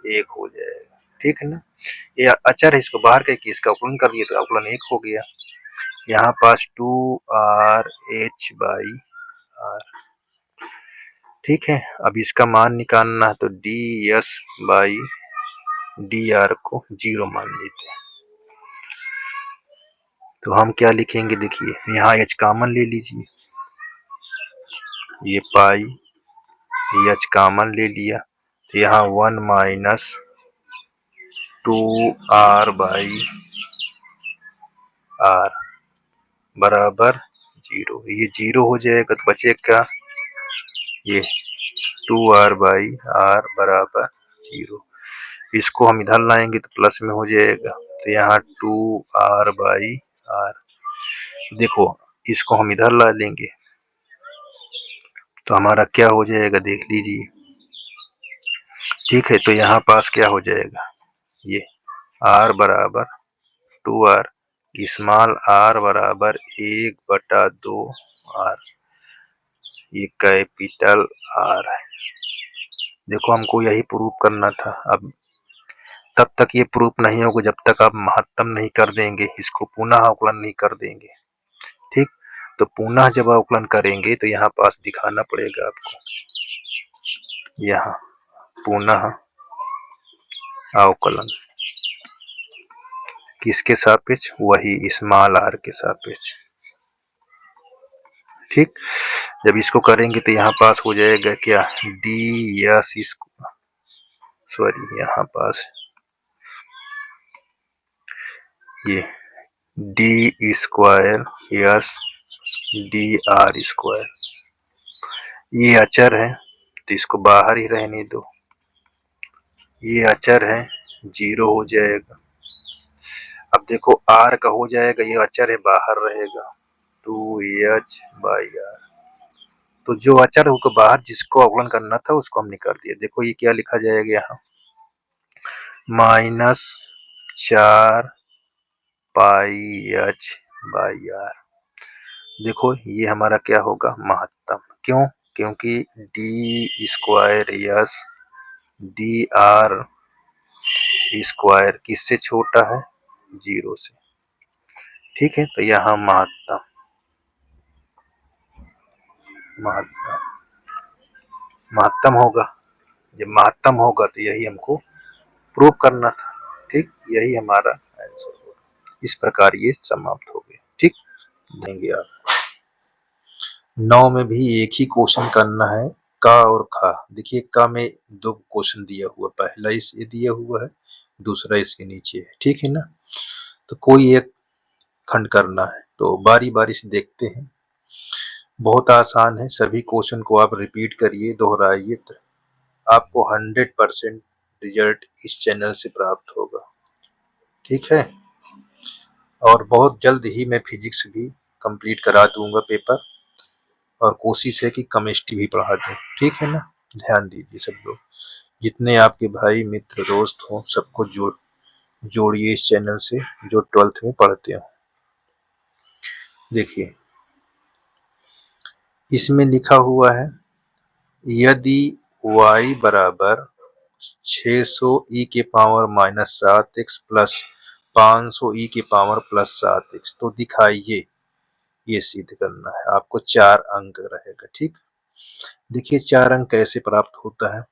1 हो जाएगा। ठीक है ना, ये अचर है, इसको बाहर करके इसका अवकलन कर दिए तो अवकलन 1 हो गया। यहाँ पास 2r h बाई आर। ठीक है, अब इसका मान निकालना है तो D S by D are को 0 मान लेते हैं। तो हम क्या लिखेंगे, देखिए यहाँ h कॉमन ले लीजिए, ये पाई h कॉमन ले लिया तो यहाँ 1 माइनस 2r बाई आर बराबर 0। ये 0 हो जाएगा तो बचेगा ये 2r बाई आर बराबर 0। इसको हम इधर लाएंगे तो प्लस में हो जाएगा तो यहाँ 2r बाई आर। देखो इसको हम इधर ला लेंगे तो हमारा क्या हो जाएगा, देख लीजिए। ठीक है, तो यहाँ पास क्या हो जाएगा, ये r बराबर 2r, स्मॉल r बराबर 1/2 r, ये कैपिटल R है। देखो हमको यही प्रूफ करना था। अब तब तक ये प्रूफ नहीं होगा जब तक आप महत्तम नहीं कर देंगे, इसको पुनः अवकलन नहीं कर देंगे। ठीक, तो पुनः जब अवकलन करेंगे तो यहाँ पास दिखाना पड़ेगा आपको, यहाँ पुनः अवकलन किसके सापेक्ष, वही स्मॉल r के सापेक्ष। ठीक, जब इसको करेंगे तो यहाँ पास हो जाएगा क्या, डी एस, सॉरी यहाँ पास ये D square S D R square, ये अचर है तो इसको बाहर ही रहने दो, ये अचर है 0 हो जाएगा। अब देखो r का हो जाएगा, ये अचर है बाहर रहेगा 2h बाई आर। तो जो अचर होगा बाहर, जिसको अवकलन करना था उसको हम निकाल दिया। देखो ये क्या लिखा जाएगा, यहाँ -4 पाई h बाई आर। देखो ये हमारा क्या होगा, महत्तम। क्यों, क्योंकि D square S D R square किससे छोटा है, 0 से। ठीक है, तो यहाँ महत्तम होगा। जब महत्तम होगा तो यही हमको प्रूव करना था। ठीक, यही हमारा आंसर होगा। इस प्रकार ये समाप्त हो गया। ठीक, देंगे आप 9 में भी एक ही क्वेश्चन करना है, का और खा। देखिए का में 2 क्वेश्चन दिया हुआ, पहला इसे दिया हुआ है, दूसरा इसके नीचे है। ठीक है ना, तो कोई एक खंड करना है, तो बारी बारी से देखते हैं। बहुत आसान है, सभी क्वेश्चन को आप रिपीट करिए, दोहराइए, तो आपको 100% रिजल्ट इस चैनल से प्राप्त होगा। ठीक है, और बहुत जल्द ही मैं फिजिक्स भी कंप्लीट करा दूंगा पेपर, और कोशिश है कि केमिस्ट्री भी पढ़ा दूं। ठीक है ना, ध्यान दीजिए सब लोग, जितने आपके भाई मित्र दोस्त हो सबको जोड़िए इस चैनल से, जो 12th में पढ़ते हो। देखिए इसमें लिखा हुआ है, यदि y बराबर 600 e के power minus 7x plus 500 e के पावर प्लस 7x। तो दिखाइए, ये सिद्ध करना है आपको। 4 अंक रहेगा। ठीक, देखिए 4 अंक कैसे प्राप्त होता है।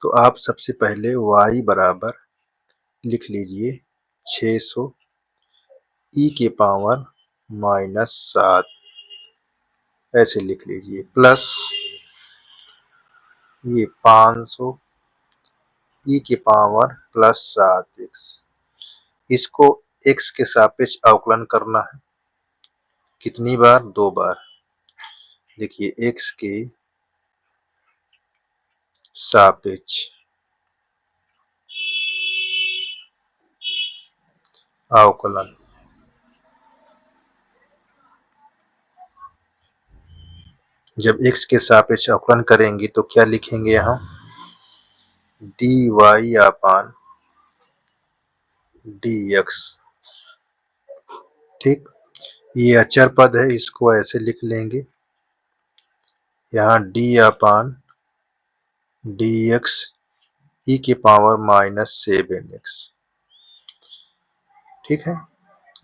तो आप सबसे पहले y बराबर लिख लीजिए 600 e के पावर माइनस 7, ऐसे लिख लीजिए, प्लस ये 500 e के पावर प्लस 7x। इसको x के सापेक्ष अवकलन करना है। कितनी बार? 2 बार। देखिए x के सापेक्ष अवकलन। जब x के सापेक्ष अवकलन करेंगे तो क्या लिखेंगे यहाँ? dy अपान dx। ठीक, ये अचर पद है, इसको ऐसे लिख लेंगे। यहाँ d अपान dx e के पावर माइनस 7x। ठीक है,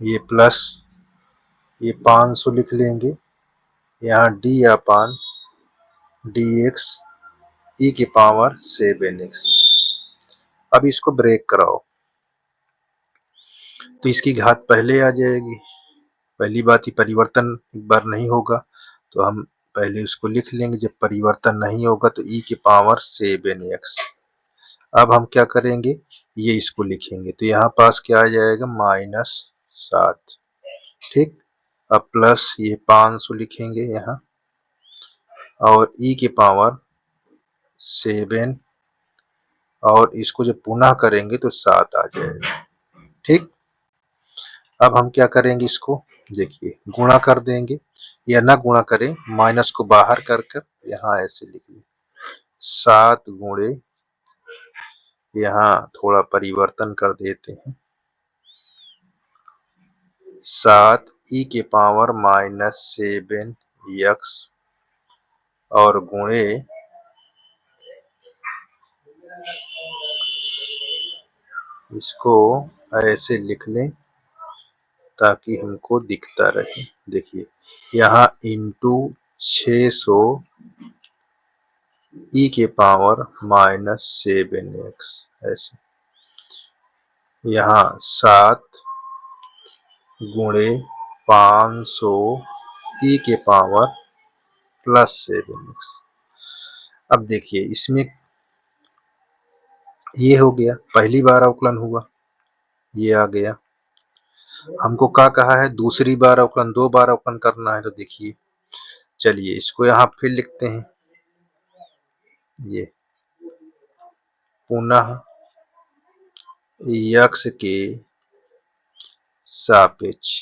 ये प्लस ये 500 लिख लेंगे। यहाँ d अपान dx e के पावर 7x। अब इसको ब्रेक कराओ तो इसकी घात पहले आ जाएगी। पहली बात ही परिवर्तन एक बार नहीं होगा, तो हम पहले उसको लिख लेंगे। जब परिवर्तन नहीं होगा तो e के पावर 7x। अब हम क्या करेंगे, ये इसको लिखेंगे तो यहाँ पास क्या आ जाएगा? माइनस 7। ठीक, अब प्लस ये 500 लिखेंगे यहाँ, और e के पावर 7, और इसको जब पुनः करेंगे तो 7 आ जाएगा। ठीक, अब हम क्या करेंगे, इसको देखिए गुणा कर देंगे, या ना गुणा करें, माइनस को बाहर कर कर यहाँ ऐसे लिख लें। 7 गुणे, यहाँ थोड़ा परिवर्तन कर देते हैं, 7 e के पावर माइनस 7x, और गुणे इसको ऐसे लिख लें ताकि हमको दिखता रहे। देखिए यहाँ इंटू 600 e के पावर माइनस 7x, ऐसे। यहाँ 7 गुणे 500 e के पावर प्लस 7x। अब देखिए इसमें ये हो गया, पहली बार अवकलन हुआ, ये आ गया। हमको क्या कहा है? दूसरी बार अवकलन, 2 बार अवकलन करना है। तो देखिए, चलिए इसको यहाँ फिर लिखते हैं। ये पुनः x के सापेक्ष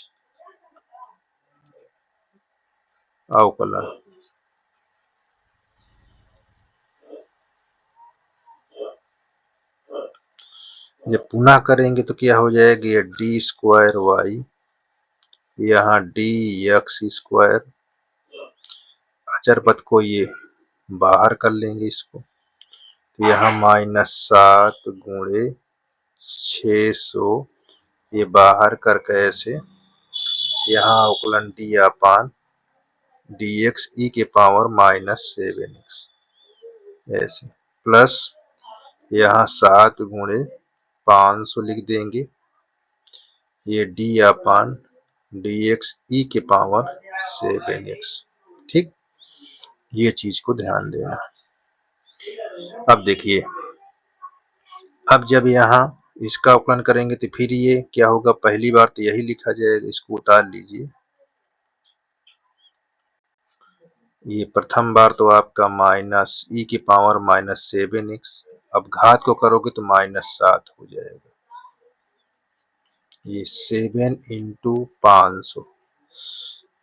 अवकलन। जब पुनः करेंगे तो क्या हो जाएगा? ये डी स्क्वायर वाई, यहाँ डी एक्स स्क्वायर, अचर पद को ये बाहर कर लेंगे इसको, तो यहाँ माइनस 7 गुणे 600, ये बाहर करके ऐसे, यहाँ अवकलन डी अपान डी एक्स ई के पावर माइनस 7x, ऐसे, प्लस यहाँ 7 गुणे 500 लिख देंगे, ये डी अपान डी एक्स ई के पावर 7x। ठीक, ये चीज को ध्यान देना। अब देखिए, अब जब यहाँ इसका अवकलन करेंगे तो फिर ये क्या होगा? पहली बार तो यही लिखा जाएगा, इसको उतार लीजिए। ये प्रथम बार तो आपका माइनस ई की पावर माइनस 7x। अब घात को करोगे तो माइनस 7 हो जाएगा। ये 7 इंटू 500,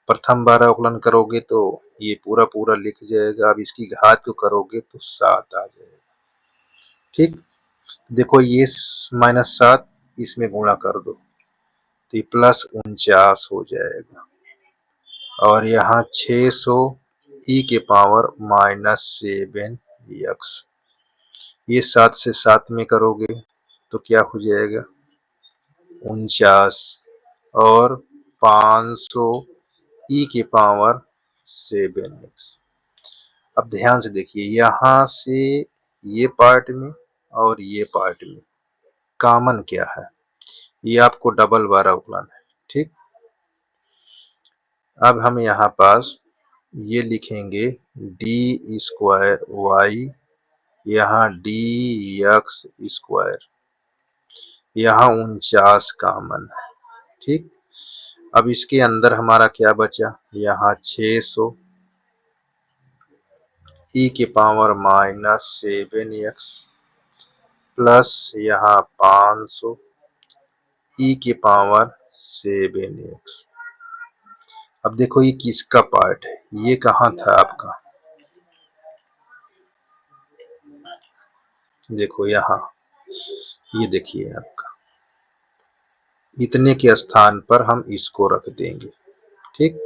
प्रथम बार अवकलन करोगे तो ये पूरा पूरा लिख जाएगा। अब इसकी घात को करोगे तो 7 आ जाएगा। ठीक, देखो ये माइनस 7 इसमें गुणा कर दो तो ये प्लस 49 हो जाएगा, और यहाँ 600 e के पावर माइनस 7 यक्स। ये 7 से 7 में करोगे तो क्या हो जाएगा 49 और 500 ई की पावर 7x। अब ध्यान से देखिए, यहाँ से ये पार्ट में और ये पार्ट में कॉमन क्या है, ये आपको डबल बार आउटलाइन है। ठीक, अब हम यहाँ पास ये लिखेंगे डी स्क्वायर वाई, यहाँ डी एक्स स्क्वायर, यहाँ 49 कॉमन है। ठीक, अब इसके अंदर हमारा क्या बचा, यहाँ 600 ई की पावर -7x प्लस यहाँ 500 ई की पावर 7x। अब देखो ये किसका पार्ट है, ये कहाँ था आपका, देखो यहाँ, ये देखिए आपका, इतने के स्थान पर हम इसको रख देंगे। ठीक,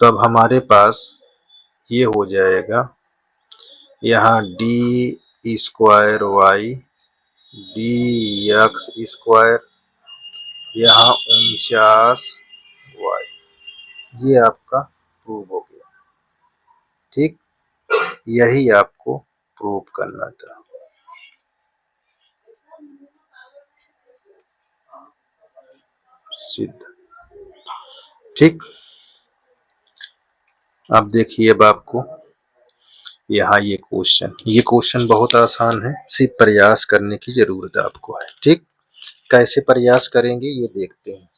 तब हमारे पास ये हो जाएगा, यहाँ D square Y D X square, यहाँ 49 वाई, ये आपका प्रूव हो गया। ठीक, यही आपको प्रूव करना था। सिद्ध। ठीक, अब देखिए, अब आपको यहाँ ये क्वेश्चन बहुत आसान है, सिर्फ प्रयास करने की जरूरत आपको है। ठीक, कैसे प्रयास करेंगे ये देखते हैं।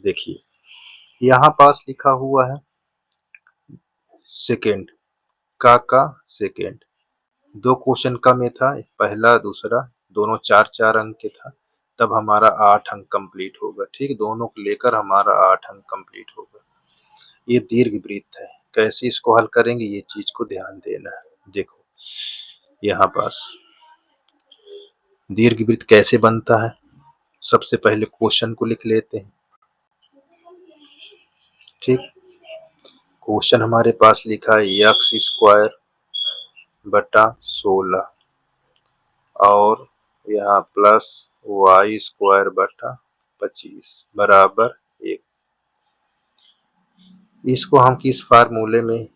देखिए, यहाँ पास लिखा हुआ है सेकेंड का सेकेंड, दो क्वेश्चन का में था, पहला दूसरा, दोनों 4-4 अंक के था, तब हमारा 8 अंक कंप्लीट होगा। ठीक, दोनों को लेकर हमारा 8 अंक कंप्लीट होगा। ये दीर्घवृत्त है, कैसे इसको हल करेंगे ये चीज को ध्यान देना है। देखो यहाँ पास दीर्घवृत्त कैसे बनता है, सबसे पहले क्वेश्चन को लिख लेते हैं। ठीक, क्वेश्चन हमारे पास लिखा है एक्स स्क्वायर बटा 16 और यहाँ प्लस वाई स्क्वायर बटा 25 बराबर 1। इसको हम किस फार्मूले में,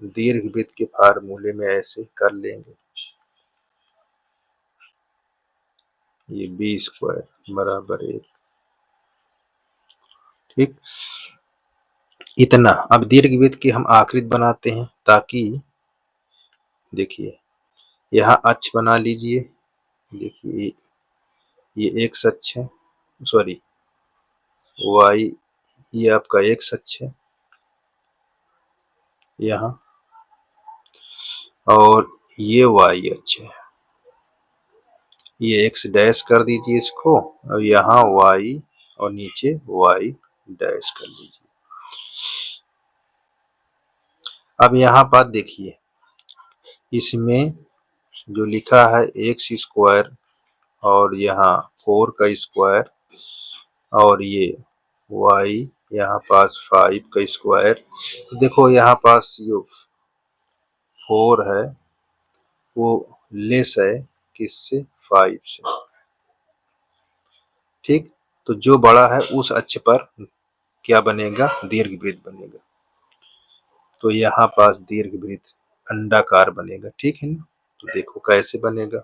दीर्घवृत्त के फार्मूले में ऐसे कर लेंगे, ये बी स्क्वायर बराबर 1। ठीक, इतना। अब दीर्घवृत्त की हम आकृति बनाते हैं, ताकि देखिए यहाँ अक्ष बना लीजिए। देखिए ये एक्स अक्ष है, सॉरी वाई, ये आपका एक्स अक्ष है यहाँ, और ये वाई अक्ष है। ये एक्स डैश कर दीजिए इसको, और यहाँ वाई और नीचे वाई डैश कर लीजिए। अब यहाँ बात देखिए, इसमें जो लिखा है एक्स स्क्वायर और यहाँ 4 का स्क्वायर और ये y यहाँ पास 5 का स्क्वायर, तो देखो यहाँ पास जो 4 है वो लेस है किससे, 5 से। ठीक, तो जो बड़ा है उस अक्ष पर क्या बनेगा, दीर्घवृत्त बनेगा। तो यहाँ पास दीर्घवृत्त अंडाकार बनेगा। ठीक है ना, तो देखो कैसे बनेगा,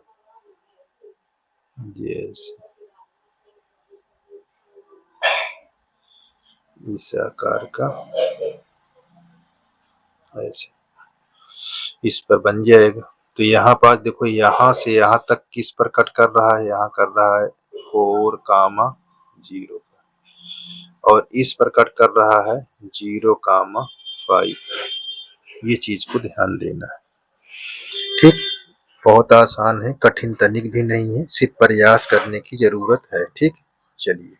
ये इस आकार का ऐसे इस पर बन जाएगा। तो यहाँ पास देखो, यहाँ से यहाँ तक किस पर कट कर रहा है, यहाँ कर रहा है 4, 0 और इस पर कट कर रहा है 0, 5। ये चीज को ध्यान देना है। ठीक, बहुत आसान है, कठिन तनिक भी नहीं है, सिर्फ प्रयास करने की जरूरत है। ठीक, चलिए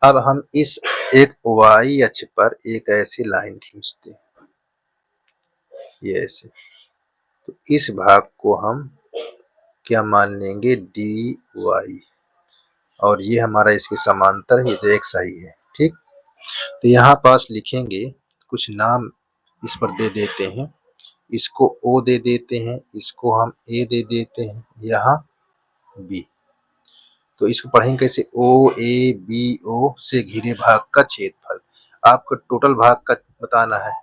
अब हम इस एक y अक्ष पर एक ऐसी लाइन खींचते हैं, ये ऐसे। तो इस भाग को हम क्या मान लेंगे, डी वाई, और ये हमारा इसके समांतर है, ये तो एक सही है। ठीक, तो यहाँ पास लिखेंगे, कुछ नाम इस पर दे देते हैं। इसको O दे देते हैं, इसको हम A दे देते हैं, यहाँ B। तो इसको पढ़ेंगे कैसे, OABO से घिरे भाग का छेदफल। आपको टोटल भाग का बताना है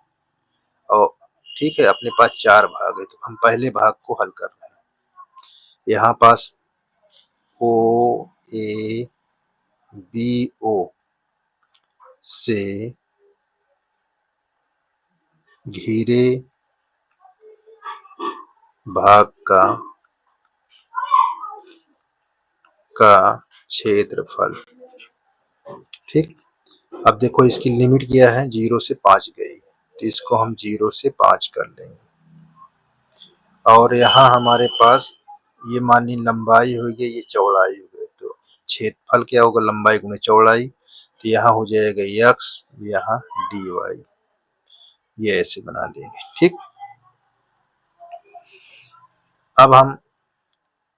और ठीक है, अपने पास 4 भाग है तो हम पहले भाग को हल कर रहे हैं। यहाँ पास OABO से घिरे भाग का क्षेत्रफल। ठीक, अब देखो इसकी लिमिट क्या है, 0 से 5 गई, तो इसको हम 0 से 5 कर लेंगे। और यहाँ हमारे पास ये मानी लंबाई हो गई, ये चौड़ाई हो गई, तो क्षेत्रफल क्या होगा, लंबाई गुणे चौड़ाई, तो यहाँ हो जाएगा x, यहाँ dy, ये ऐसे बना देंगे। ठीक, अब हम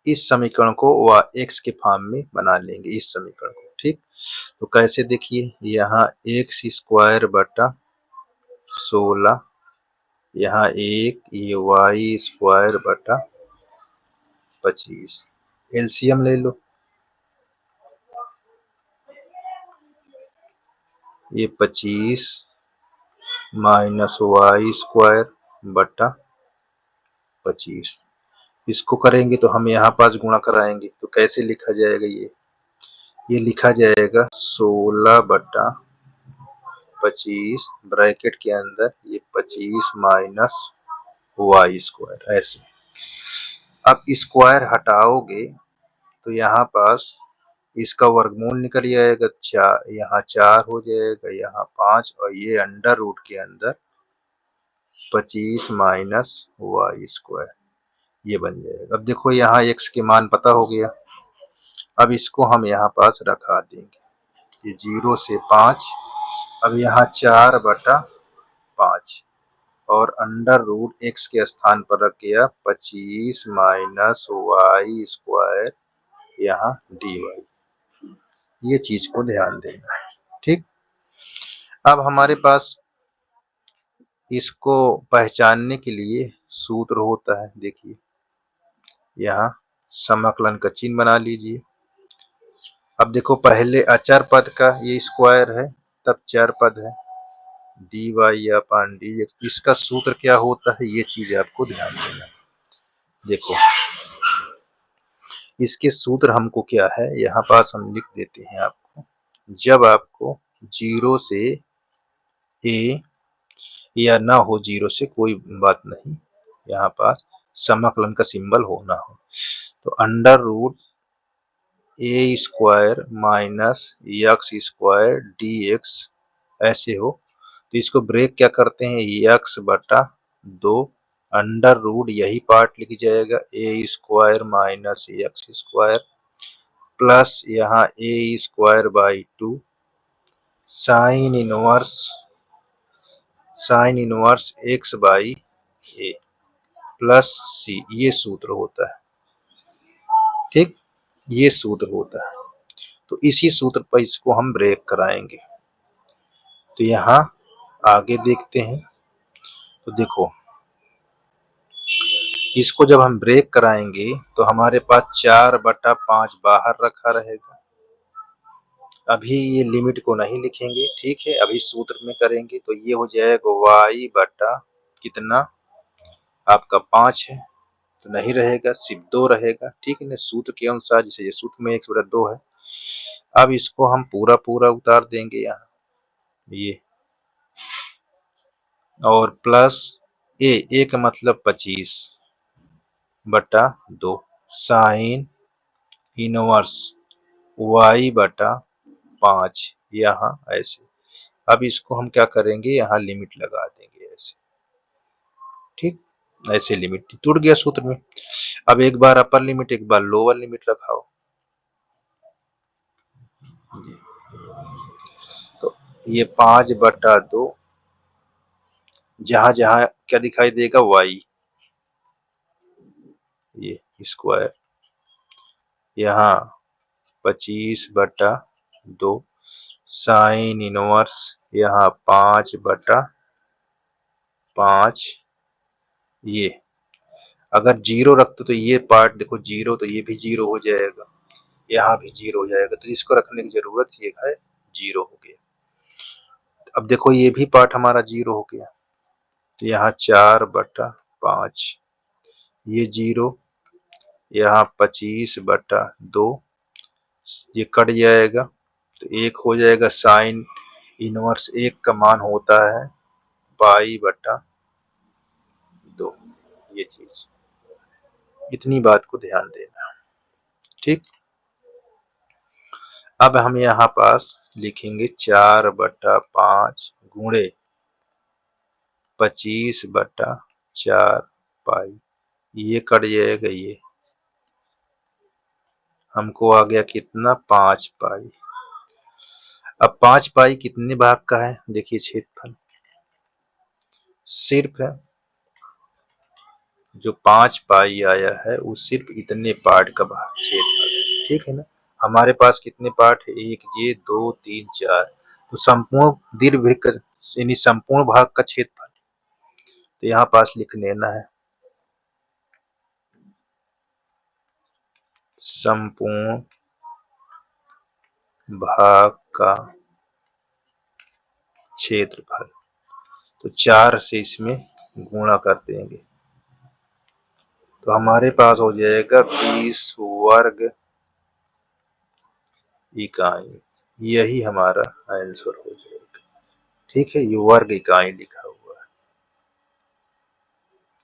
इस समीकरण को x के फॉर्म में बना लेंगे, इस समीकरण को। ठीक, तो कैसे, देखिए यहाँ x स्क्वायर बटा 16, यहाँ एक ये y स्क्वायर बटा 25, एलसीएम ले लो, ये 25 माइनस वाई स्क्वायर बटा 25, इसको करेंगे तो हम यहाँ पास गुणा कराएंगे, तो कैसे लिखा जाएगा, ये लिखा जाएगा 16 बटा 25 ब्रैकेट के अंदर ये 25 माइनस वाई स्क्वायर, ऐसे। अब स्क्वायर हटाओगे तो यहाँ पास इसका वर्गमूल निकल जाएगा, 4, यहाँ 4 हो जाएगा, यहाँ 5, और ये अंडर रूट के अंदर 25 माइनस वाई स्क्वायर, ये बन जाएगा। अब देखो यहाँ x के मान पता हो गया, अब इसको हम यहाँ पास रखा देंगे, ये 0 से 5, अब यहाँ 4 बटा 5 और अंडर रूट x के स्थान पर रख गया 25 माइनस वाई स्क्वायर, यहाँ dy, ये चीज को ध्यान देना। ठीक, अब हमारे पास इसको पहचानने के लिए सूत्र होता है, देखिए यहाँ समाकलन का चिन्ह बना लीजिए। अब देखो पहले अचर पद का ये स्क्वायर है, तब चर पद है dy अपॉन dx, इसका सूत्र क्या होता है, ये चीज आपको ध्यान देना। देखो इसके सूत्र हमको क्या है, यहाँ पास हम लिख देते हैं आपको, जब आपको 0 से a या ना हो, 0 से कोई बात नहीं, यहाँ पास समाकलन का सिंबल होना हो, तो under root A square minus X square D X ऐसे हो, तो इसको ब्रेक क्या करते हैं, एक्स बटा 2 अंडर रूट, यही पार्ट लिख जाएगा A square minus X square plus यहाँ A square by 2 sine inverse X by A plus C, ये सूत्र होता है। ठीक, ये सूत्र होता है, तो इसी सूत्र पर इसको हम ब्रेक कराएंगे। तो यहाँ आगे देखते हैं, तो देखो इसको जब हम ब्रेक कराएंगे तो हमारे पास 4 बटा 5 बाहर रखा रहेगा। अभी ये लिमिट को नहीं लिखेंगे, ठीक है, अभी सूत्र में करेंगे, तो ये हो जाएगा y बटा कितना आपका 5 है, तो नहीं रहेगा, सिर्फ 2 रहेगा। ठीक है ना, सूत्र के अनुसार, जैसे ये सूत्र में 1/2 है। अब इसको हम पूरा पूरा उतार देंगे यहाँ, ये और प्लस ए का मतलब 25 बटा 2 साइन इनवर्स y बटा 5, यहाँ ऐसे। अब इसको हम क्या करेंगे, यहाँ लिमिट लगा देंगे ऐसे। ठीक, ऐसे लिमिट टूट गया सूत्र में। अब एक बार अपर लिमिट, एक बार लोअर लिमिट रखाओ, तो ये 5 बटा 2, जहां जहां क्या दिखाई देगा, y, ये स्क्वायर, यहाँ 25 बटा 2 साइन इनवर्स यहाँ 5 बटा 5, ये अगर जीरो रखते तो ये पार्ट देखो जीरो, तो ये भी जीरो हो जाएगा, यहाँ भी जीरो हो जाएगा, तो इसको रखने की जरूरत ये है, जीरो हो गया। अब देखो ये भी पार्ट हमारा जीरो हो गया, तो यहाँ 4/5, ये जीरो, यहाँ 25/2, ये कट जाएगा, तो 1 हो जाएगा। साइन इनवर्स 1 का मान होता है π/2, ये चीज, इतनी बात को ध्यान देना। ठीक, अब हम यहाँ पास लिखेंगे 4/5 गुणे 25/4 पाई, ये कट जाएगा, ये हमको आ गया कितना, 5 पाई। अब 5 पाई कितने भाग का है, देखिए क्षेत्रफल सिर्फ है जो 5 पाई आया है वो सिर्फ इतने पार्ट का भाग क्षेत्रफल, ठीक है ना। हमारे पास कितने पार्ट है, एक ये, 2 3 4, तो संपूर्ण दीर्घवृत्त यानी संपूर्ण भाग का क्षेत्रफल, तो यहाँ पास लिख लेना है संपूर्ण भाग का क्षेत्रफल, तो 4 से इसमें गुणा कर देंगे, तो हमारे पास हो जाएगा 20 वर्ग इकाई, यही हमारा आंसर हो जाएगा। ठीक है, ये वर्ग इकाई लिखा हुआ है,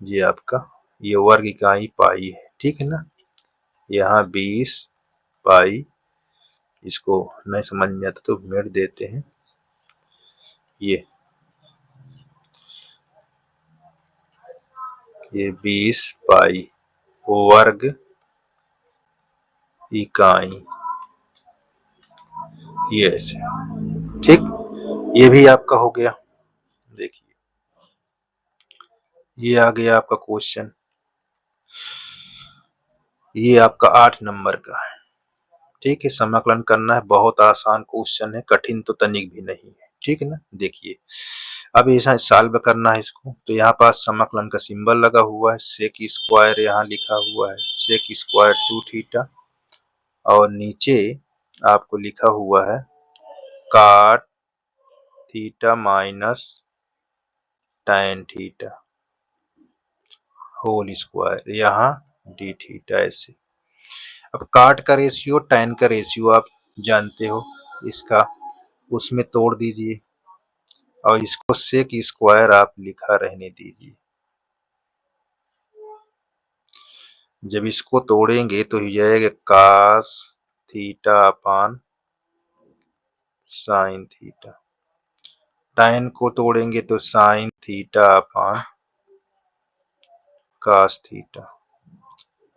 ये आपका ये वर्ग इकाई पाई है, ठीक है ना। यहाँ 20 पाई, इसको नहीं समझ में आता तो मिट देते हैं, ये 20 पाई वर्ग इकाई, ये ऐसे, ठीक, ये भी आपका हो गया। देखिए ये आ गया आपका क्वेश्चन, ये आपका 8 नंबर का है। ठीक है, समाकलन करना है, बहुत आसान क्वेश्चन है, कठिन तो तनिक भी नहीं है, ठीक है ना। देखिए अब ऐसा सॉल्व करना है इसको, तो यहाँ पास समाकलन का सिंबल लगा हुआ है, सेक स्क्वायर यहाँ लिखा हुआ है, सेक स्क्वायर 2 थीटा, और नीचे आपको लिखा हुआ है cot theta minus tan theta whole square, यहाँ डी थीटा ऐसे। अब काट का रेशियो tan का रेशियो आप जानते हो, इसका उसमें तोड़ दीजिए, और इसको सेक स्क्वायर आप लिखा रहने दीजिए। जब इसको तोड़ेंगे तो हो जाएगा cos theta upon sine theta, tan को तोड़ेंगे तो sine theta upon cos theta,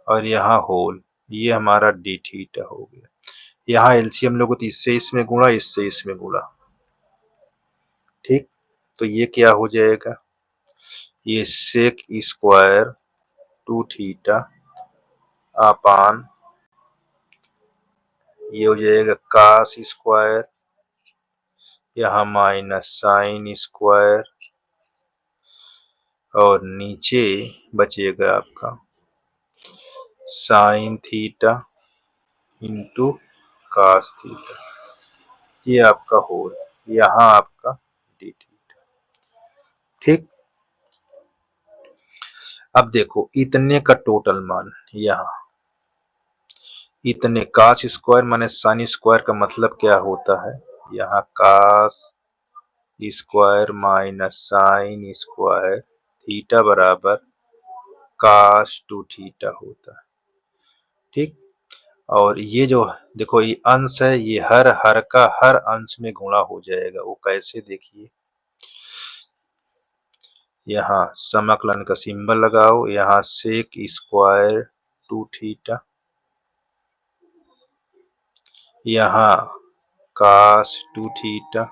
और यहाँ होल, ये हमारा डी थीटा हो गया। यहाँ एलसीएम लोगों तो इससे इसमें गुणा, इससे इसमें गुणा, ठीक, तो ये क्या हो जाएगा, ये सेक स्क्वायर 2 थीटा अपान, ये हो जाएगा cos स्क्वायर, यहाँ माइनस साइन स्क्वायर, और नीचे बचेगा आपका sign theta into cos theta, ये आपका होल, यहाँ आपका डी थीटा, ठीक। अब देखो इतने का टोटल मान, यहाँ इतने cos square minus sine square का मतलब क्या होता है, यहाँ cos square minus sine square theta बराबर cos 2 थीटा होता है, ठीक। और ये जो देखो ये अंश है, ये हर का हर अंश में गुणा हो जाएगा, वो कैसे, देखिए यहाँ समाकलन का सिंबल लगाओ, यहाँ सेक स्क्वायर 2 थीटा, यहाँ cos 2 थीटा,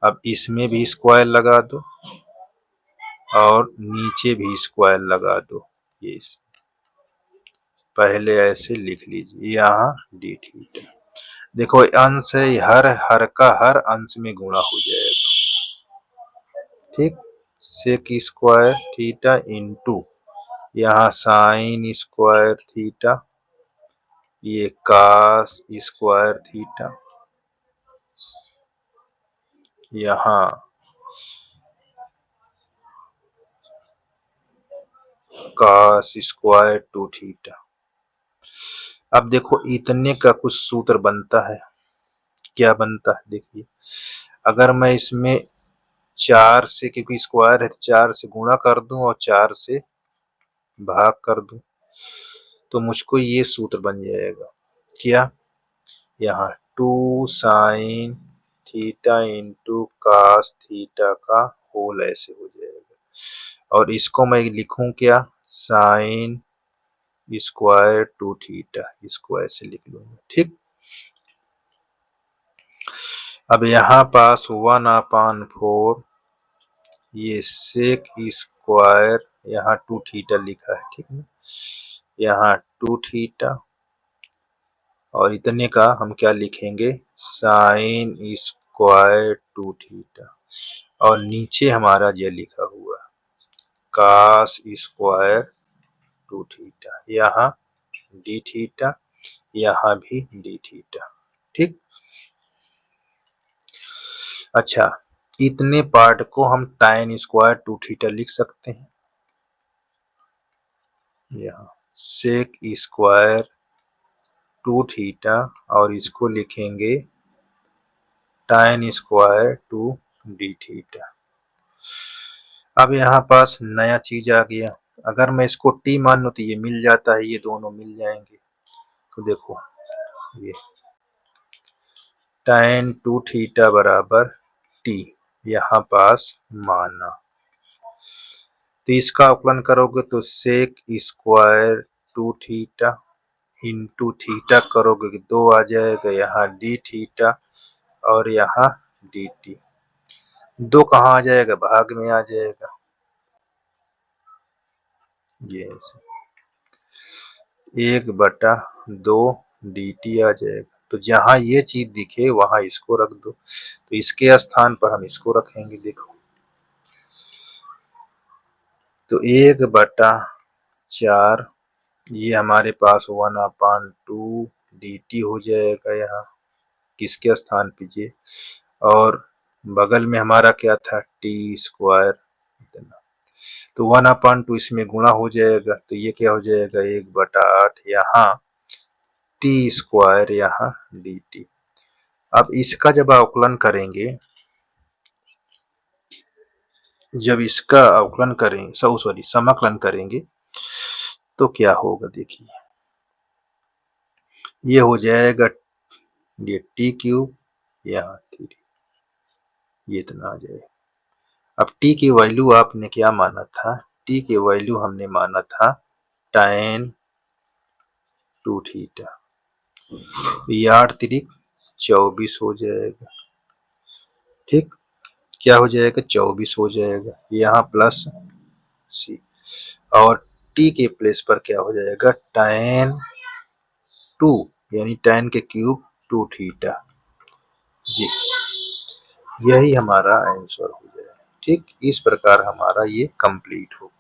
अब इसमें भी स्क्वायर लगा दो और नीचे भी स्क्वायर लगा दो, ये पहले ऐसे लिख लीजिए, यहाँ डी थीटा, देखो अंश है, हर का हर अंश में गुणा हो जाएगा, ठीक। सेक स्क्वायर थीटा इंटू यहाँ साइन स्क्वायर थीटा, ये कास स्क्वायर थीटा, यहाँ कास स्क्वायर टू थीटा। अब देखो इतने का कुछ सूत्र बनता है, क्या बनता है देखिए, अगर मैं इसमें 4 से, क्योंकि स्क्वायर है 4 से गुणा कर दूं और 4 से भाग कर दूं तो मुझको ये सूत्र बन जाएगा, क्या, यहाँ 2 sine theta into cos theta का होल ऐसे हो जाएगा, और इसको मैं लिखूं क्या, साइन स्क्वायर टू थीटा, इसको ऐसे लिख लूंगा। ठीक, अब यहाँ पास 1/4 ये सेक स्क्वायर, यहाँ टू थीटा लिखा है, ठीक है, यहाँ टू थीटा, और इतने का हम क्या लिखेंगे, साइन स्क्वायर टू थीटा, और नीचे हमारा ये लिखा हुआ कास स्क्वायर टू थीटा, यहाँ डी थीटा, यहाँ भी डी थीटा। ठीक, अच्छा, इतने पार्ट को हम टाइन स्क्वायर टू थीटा लिख सकते हैं, यहाँ सेक स्क्वायर टू थीटा, और इसको लिखेंगे टाइन स्क्वायर टू डी थीटा। अब यहाँ पास नया चीज आ गया, अगर मैं इसको टी मान लूं तो ये मिल जाता है, ये दोनों मिल जाएंगे, तो देखो ये tan टू थीटा बराबर टी, यहाँ पास माना, तो इसका अवकलन करोगे तो sec square two theta into theta करोगे कि 2 आ जाएगा, यहाँ डी थीटा और यहाँ डी टी, 2 कहाँ आ जाएगा, भाग में आ जाएगा, ये 1/2 डी टी आ जाएगा। तो जहां ये चीज दिखे वहां इसको रख दो, तो इसके स्थान पर हम इसको रखेंगे, देखो तो 1/4 ये हमारे पास 1/2 डी टी हो जाएगा, यहाँ किसके स्थान पे ये, और बगल में हमारा क्या था, टी स्क्वायर, तो 1/2 इसमें गुणा हो जाएगा, तो ये क्या हो जाएगा, 1/8 यहाँ टी स्क्वायर, यहाँ डी टी। अब इसका जब अवकलन करेंगे, जब इसका अवकलन करें सॉरी समाकलन करेंगे तो क्या होगा, देखिए ये हो जाएगा ये टी क्यूब, यहाँ थ्री, ये इतना आ जाएगा। अब टी की वैल्यू आपने क्या माना था, टी की वैल्यू हमने माना था tan टू थीटा, ये 8 तिरिक 24 हो जाएगा, ठीक, क्या हो जाएगा, 24 हो जाएगा, यहाँ प्लस सी, और टी के प्लेस पर क्या हो जाएगा, tan 2 यानी tan के क्यूब टू थीटा, जी यही हमारा आंसर हो जाएगा। ठीक, इस प्रकार हमारा ये कंप्लीट हो,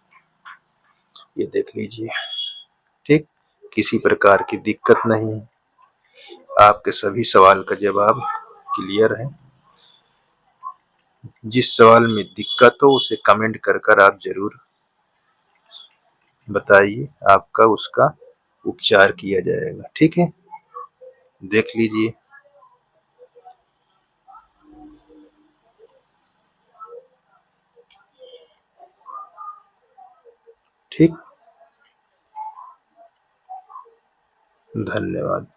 ये देख लीजिए। ठीक, किसी प्रकार की दिक्कत नहीं है, आपके सभी सवाल का जवाब क्लियर है। जिस सवाल में दिक्कत हो उसे कमेंट कर आप जरूर बताइए, आपका उसका उपचार किया जाएगा। ठीक है, देख लीजिए। ठीक, धन्यवाद।